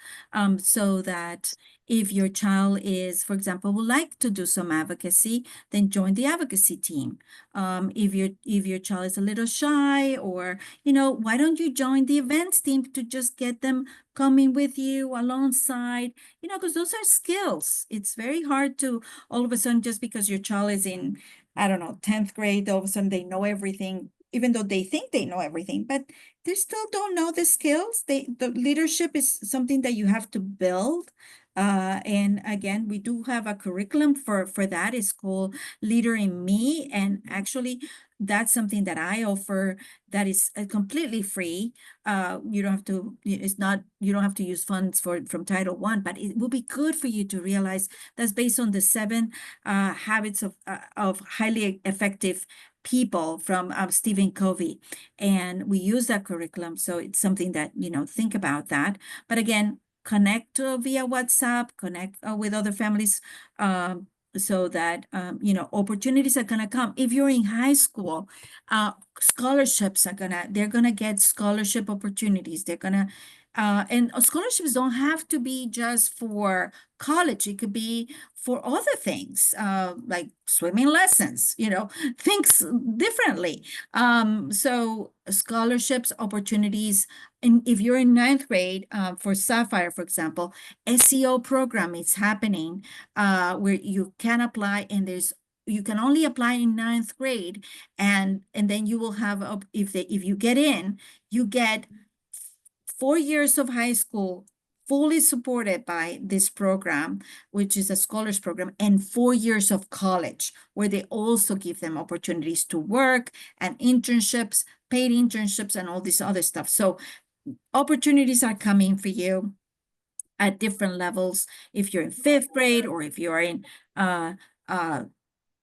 [SPEAKER 1] so that if your child is, for example, would like to do some advocacy, then join the advocacy team. If your child is a little shy, or why don't you join the events team to just get them coming with you alongside, because those are skills. It's very hard to all of a sudden, just because your child is in, I don't know, 10th grade, all of a sudden they know everything, even though they think they know everything, but they still don't know the skills. The leadership is something that you have to build. And again, we do have a curriculum for that. It's called Leader in Me. And actually, that's something that I offer that is completely free. You don't have to, it's not, you don't have to use funds from Title I, but it will be good for you to realize that's based on the 7 habits of highly effective people from Stephen Covey. And we use that curriculum. So it's something that, think about that. But again, connect via WhatsApp, connect with other families, so that, opportunities are gonna come. If you're in high school, scholarships they're gonna get scholarship opportunities. They're gonna, and scholarships don't have to be just for college. It could be for other things, like swimming lessons, things differently. So scholarships, opportunities, and if you're in 9th grade, for Sapphire, for example, SEO program is happening, where you can apply, and you can only apply in 9th grade, and then you will have if you get in, you get 4 years of high school fully supported by this program, which is a scholars program, and 4 years of college, where they also give them opportunities to work and internships, paid internships, and all this other stuff. So opportunities are coming for you at different levels. If you're in 5th grade, or if you're in uh,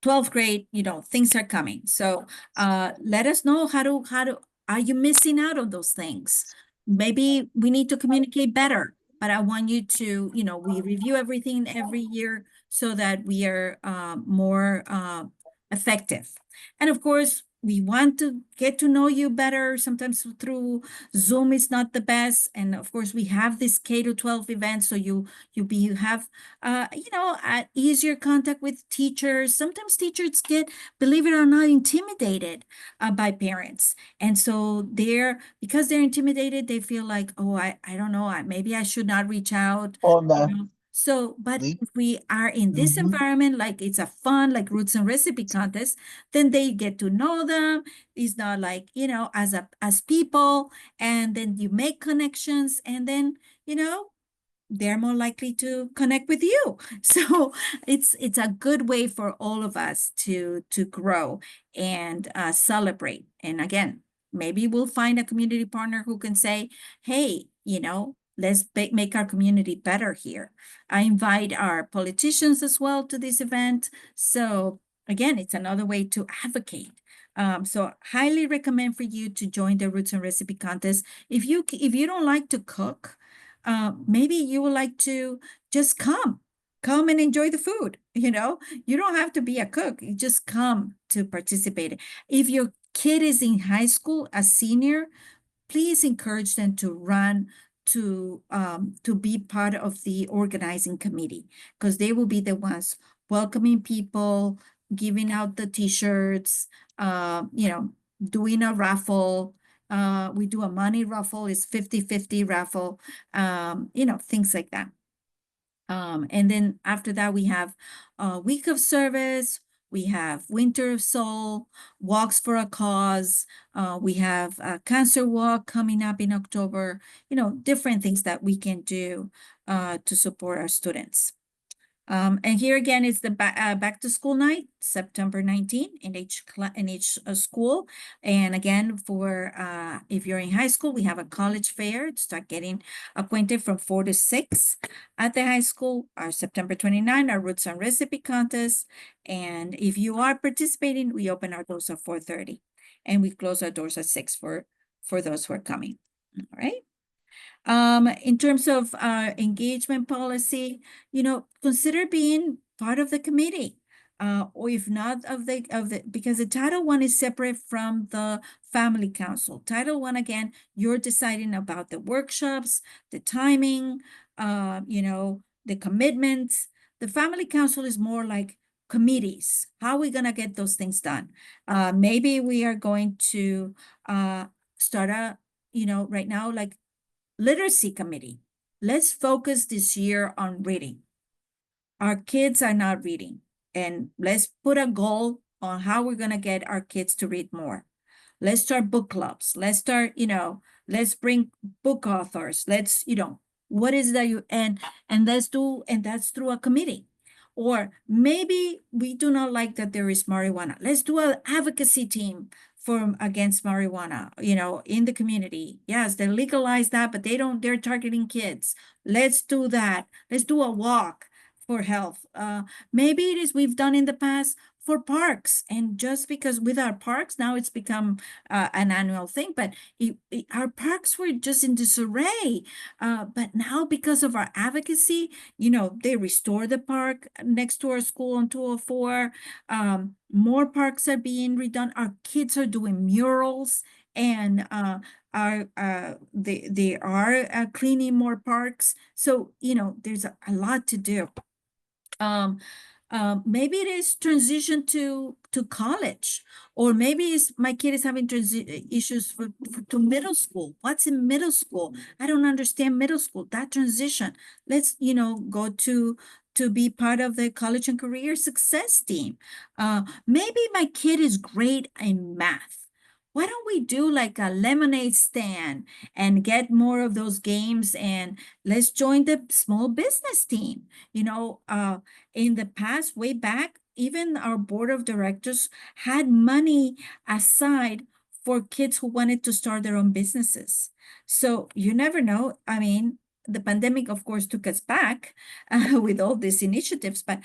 [SPEAKER 1] 12th grade, things are coming. So let us know are you missing out on those things? Maybe we need to communicate better, but I want you to, we review everything every year so that we are more effective. And of course, we want to get to know you better. Sometimes through Zoom is not the best. And of course, we have this K-12 event, so you have easier contact with teachers. Sometimes teachers get, believe it or not, intimidated by parents. And so because they're intimidated, they feel like, oh, I don't know, maybe I should not reach out. So, but if we are in this environment, like it's a fun, like roots and recipe contest, then they get to know them. It's not like, as people, and then you make connections, and then, they're more likely to connect with you. So it's a good way for all of us to grow and celebrate. And again, maybe we'll find a community partner who can say, hey, let's make our community better here. I invite our politicians as well to this event. So again, it's another way to advocate. So highly recommend for you to join the Roots and Recipe Contest. If you don't like to cook, maybe you would like to just come and enjoy the food. You don't have to be a cook. You just come to participate. If your kid is in high school, a senior, please encourage them to run to be part of the organizing committee, because they will be the ones welcoming people, giving out the t-shirts, doing a raffle. We do a money raffle, it's 50-50 raffle, things like that. And then after that, we have a week of service. We have Winter of Soul, Walks for a Cause. We have a Cancer Walk coming up in October. Different things that we can do to support our students. And here again is the back to school night, September 19th in each school. And again, for if you're in high school, we have a college fair to start getting acquainted from 4 to 6 at the high school. Our September 29th, our Roots and Recipe contest. And if you are participating, we open our doors at 4:30 and we close our doors at 6 for those who are coming. All right. In terms of engagement policy, consider being part of the committee. Or if not because the Title I is separate from the Family Council. Title I, again, you're deciding about the workshops, the timing, the commitments. The Family Council is more like committees. How are we gonna get those things done? Maybe we are going to start right now, like literacy committee. Let's focus this year on reading. Our kids are not reading, and let's put a goal on how we're going to get our kids to read more. Let's start book clubs. Let's start, let's bring book authors. Let's, what is that and that's through a committee. Or maybe we do not like that there is marijuana. Let's do an advocacy team against marijuana, in the community. Yes, they legalize that, but they're targeting kids. Let's do that. Let's do a walk for health. Maybe it is we've done in the past for parks, and just because with our parks now it's become an annual thing, but our parks were just in disarray. But now because of our advocacy, they restore the park next to our school on 204. More parks are being redone. Our kids are doing murals, and they are cleaning more parks. So there's a lot to do. Maybe it is transition to college, or maybe it's my kid is having issues to middle school. What's in middle school? I don't understand middle school, that transition. Let's, go to be part of the college and career success team. Maybe my kid is great in math. Why don't we do like a lemonade stand and get more of those games, and let's join the small business team. In the past, way back, even our board of directors had money aside for kids who wanted to start their own businesses. So you never know. I mean, the pandemic, of course, took us back with all these initiatives, but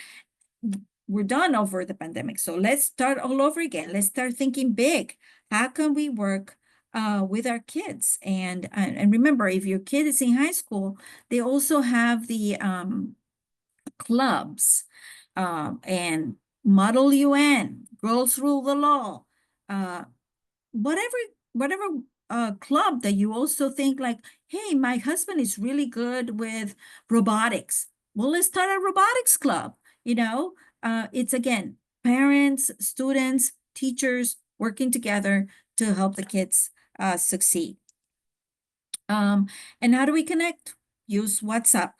[SPEAKER 1] we're done over the pandemic. So let's start all over again. Let's start thinking big. How can we work with our kids? And remember, if your kid is in high school, they also have the clubs and Model UN, Girls Rule the Law, whatever club that you also think like, hey, my husband is really good with robotics. Well, let's start a robotics club. It's again, parents, students, teachers working together to help the kids succeed. And how do we connect? Use WhatsApp.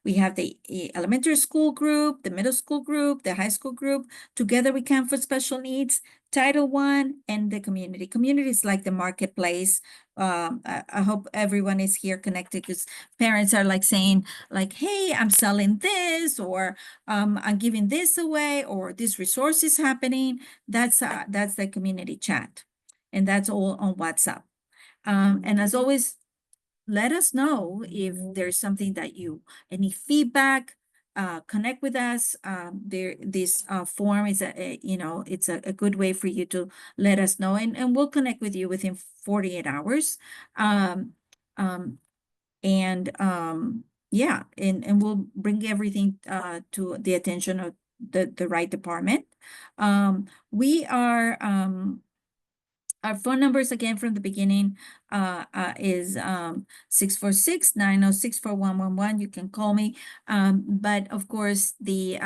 [SPEAKER 1] We have the elementary school group, the middle school group, the high school group. Together we can for special needs, Title I, and the community. Community is like the marketplace. I hope everyone is here connected, because parents are like saying like, hey, I'm selling this, or I'm giving this away, or this resource is happening. That's the community chat. And that's all on WhatsApp. And as always, let us know if there's something that any feedback, connect with us. This form is it's a good way for you to let us know, and we'll connect with you within 48 hours. Yeah, and we'll bring everything to the attention of the right department. We are our phone numbers again from the beginning is 646-906-4111. You can call me. But of course, the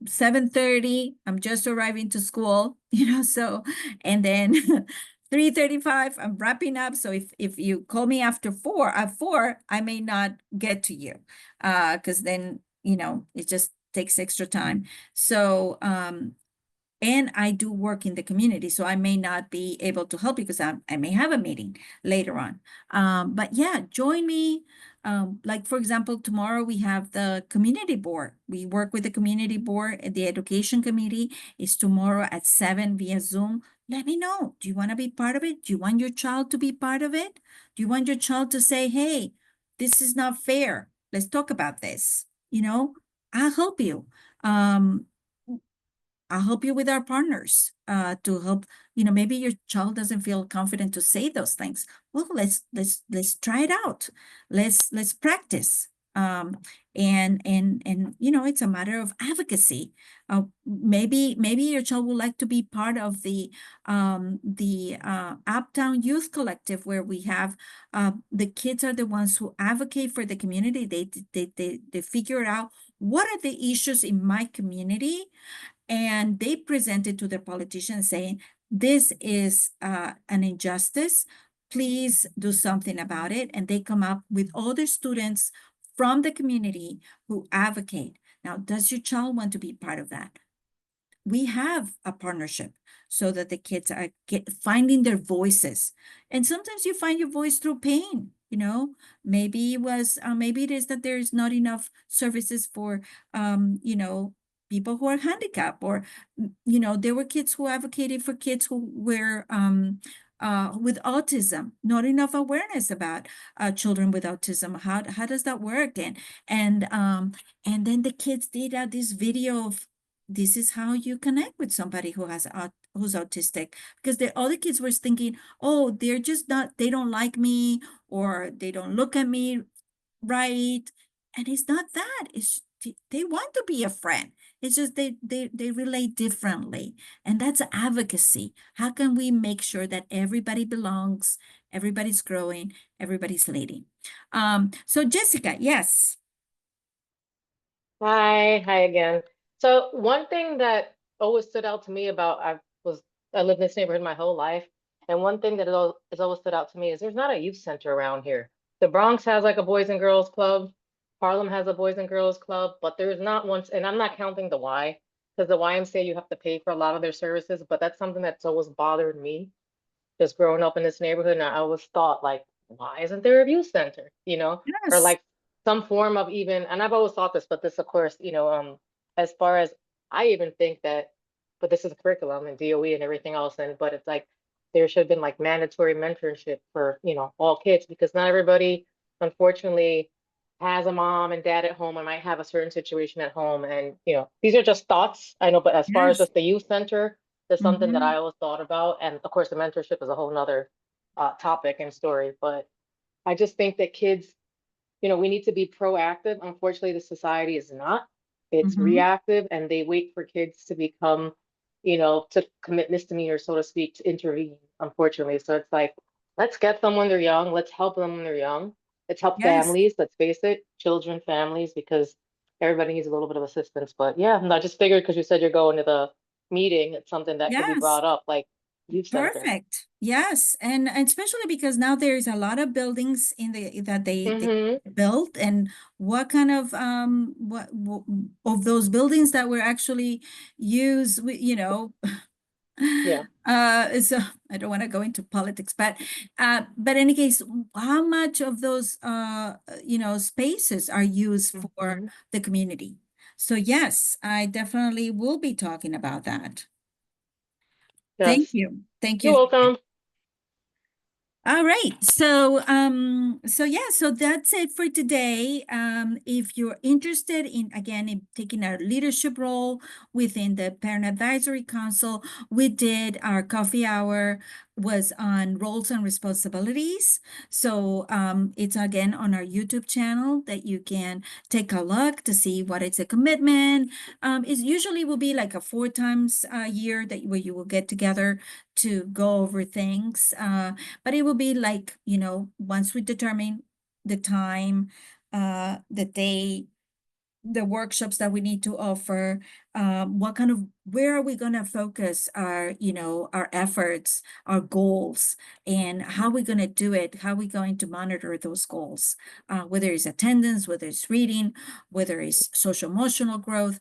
[SPEAKER 1] 7:30, I'm just arriving to school, so, and then 3:35, I'm wrapping up. So if you call me after at 4, I may not get to you. Because then, it just takes extra time. So, and I do work in the community, so I may not be able to help you because I may have a meeting later on. But yeah, join me. Like for example, tomorrow we have the community board. We work with the community board. The education committee is tomorrow at 7 via Zoom. Let me know. Do you want to be part of it? Do you want your child to be part of it? Do you want your child to say, hey, this is not fair. Let's talk about this. I'll help you. Um, I'll help you with our partners to help, maybe your child doesn't feel confident to say those things. Well, let's try it out. Let's practice. And it's a matter of advocacy. Maybe your child would like to be part of the Uptown Youth Collective, where we have the kids are the ones who advocate for the community. They figure out what are the issues in my community, and they presented to the politicians saying, this is an injustice. Please do something about it. And they come up with other students from the community who advocate. Now, does your child want to be part of that? We have a partnership so that the kids are finding their voices. And sometimes you find your voice through pain. Maybe it is that there's not enough services for people who are handicapped, or there were kids who advocated for kids who were with autism, not enough awareness about children with autism. How does that work? And then the kids did this video of, this is how you connect with somebody who's autistic, because the other kids were thinking, oh, they don't like me, or they don't look at me right. And it's not that. It's they want to be a friend. It's just they relate differently. And that's advocacy. How can we make sure that everybody belongs, everybody's growing, everybody's leading? So Jessica, yes.
[SPEAKER 3] Hi again. So one thing that always stood out to me about I lived in this neighborhood my whole life, and one thing that has always stood out to me is there's not a youth center around here. The Bronx has like a Boys and Girls Club, Harlem has a Boys and Girls Club, but there's not one, and I'm not counting the Y, because the YMCA you have to pay for a lot of their services, but that's something that's always bothered me, just growing up in this neighborhood, and I always thought like, why isn't there a youth center? Or
[SPEAKER 1] Yes.
[SPEAKER 3] like some form of even, and I've always thought this, but this, of course, as far as I even think that, but this is a curriculum and DOE and everything else, but it's like there should have been like mandatory mentorship for, all kids, because not everybody, unfortunately, has a mom and dad at home and might have a certain situation at home. And, these are just thoughts. I know, but as far as
[SPEAKER 1] Yes.
[SPEAKER 3] just the youth center, is something that
[SPEAKER 1] Mhm.
[SPEAKER 3] I always thought about. And of course, the mentorship is a whole nother topic and story. But I just think that kids, we need to be proactive. Unfortunately, the society is not. It's
[SPEAKER 1] Mhm.
[SPEAKER 3] reactive, and they wait for kids to become, to commit misdemeanor, so to speak, to intervene, unfortunately. So it's like, let's get them when they're young. Let's help them when they're young. Let's help
[SPEAKER 1] Yes.
[SPEAKER 3] families. Let's face it, children, families, because everybody needs a little bit of assistance. But yeah, and I just figured because you said you're going to the meeting, it's something that could be
[SPEAKER 1] Yes.
[SPEAKER 3] brought up, like youth center.
[SPEAKER 1] Perfect. Yes. And especially because now there's a lot of buildings that they
[SPEAKER 3] Mm-hmm.
[SPEAKER 1] built, and what kind of what of those buildings that were actually used,
[SPEAKER 3] Yeah.
[SPEAKER 1] so I don't want to go into politics, but in any case, how much of those spaces are used for
[SPEAKER 3] Mhm.
[SPEAKER 1] the community? So yes, I definitely will be talking about that. Thank
[SPEAKER 3] Yes.
[SPEAKER 1] you. Thank
[SPEAKER 3] You're
[SPEAKER 1] you.
[SPEAKER 3] welcome.
[SPEAKER 1] All right. So yeah, so that's it for today. If you're interested in taking a leadership role within the Parent Advisory Council, we did our coffee hour was on roles and responsibilities. So it's again on our YouTube channel that you can take a look to see what is a commitment. It usually will be like a 4 times a year where you will get together to go over things. But it will be like, once we determine the time, the day, the workshops that we need to offer, where are we going to focus our, our efforts, our goals, and how we're going to do it, how we're going to monitor those goals, whether it's attendance, whether it's reading, whether it's social emotional growth,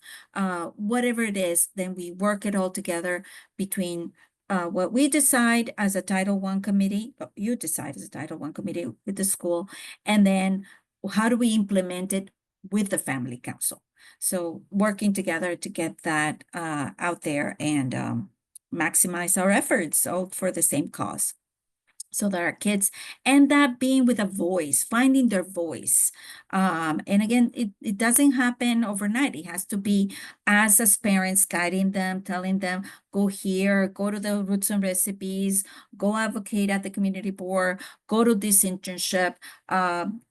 [SPEAKER 1] whatever it is, then we work it all together between what we decide as a Title I committee, you decide as a Title I committee with the school, and then how do we implement it with the family council? So working together to get that out there and maximize our efforts all for the same cause. So that our kids end up being with a voice, finding their voice. And again, it doesn't happen overnight. It has to be us as parents guiding them, telling them, go here, go to the Roots and Recipes, go advocate at the community board, go to this internship,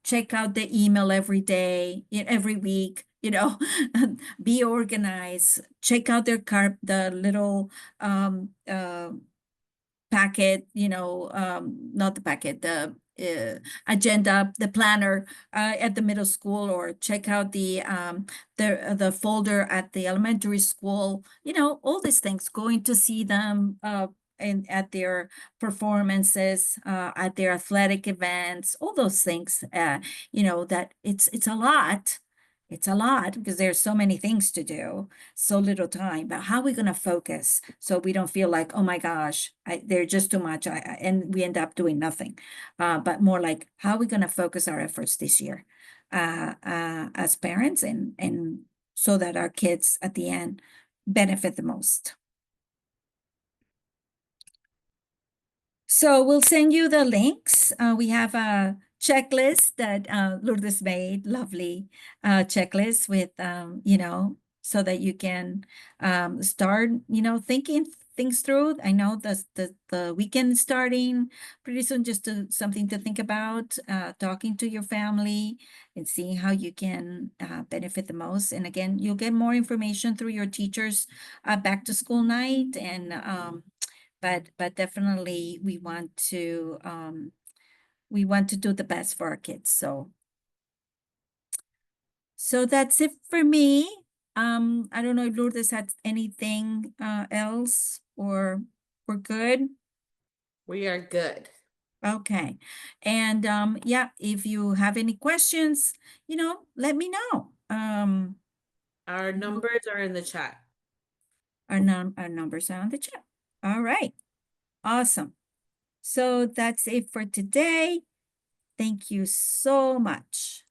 [SPEAKER 1] check out the email every day, every week, be organized, check out the little packet, not the packet, the agenda, the planner at the middle school, or check out the folder at the elementary school, all these things, going to see them and at their performances, at their athletic events, all those things, that it's a lot. It's a lot because there's so many things to do, so little time, but how are we going to focus so we don't feel like, oh my gosh, they're just too much, and we end up doing nothing, but more like, how are we going to focus our efforts this year as parents, and so that our kids at the end benefit the most. So we'll send you the links. We have a checklist that Lourdes made, lovely checklist with, so that you can start, thinking things through. I know the weekend is starting pretty soon, just something to think about, talking to your family and seeing how you can benefit the most. And again, you'll get more information through your teachers back to school night, and but definitely we want to do the best for our kids. So that's it for me. I don't know if Lourdes had anything else, or we're good.
[SPEAKER 2] We are good.
[SPEAKER 1] Okay. And yeah, if you have any questions, let me know.
[SPEAKER 2] Our numbers are in the chat.
[SPEAKER 1] Our numbers are on the chat. All right. Awesome. So that's it for today. Thank you so much.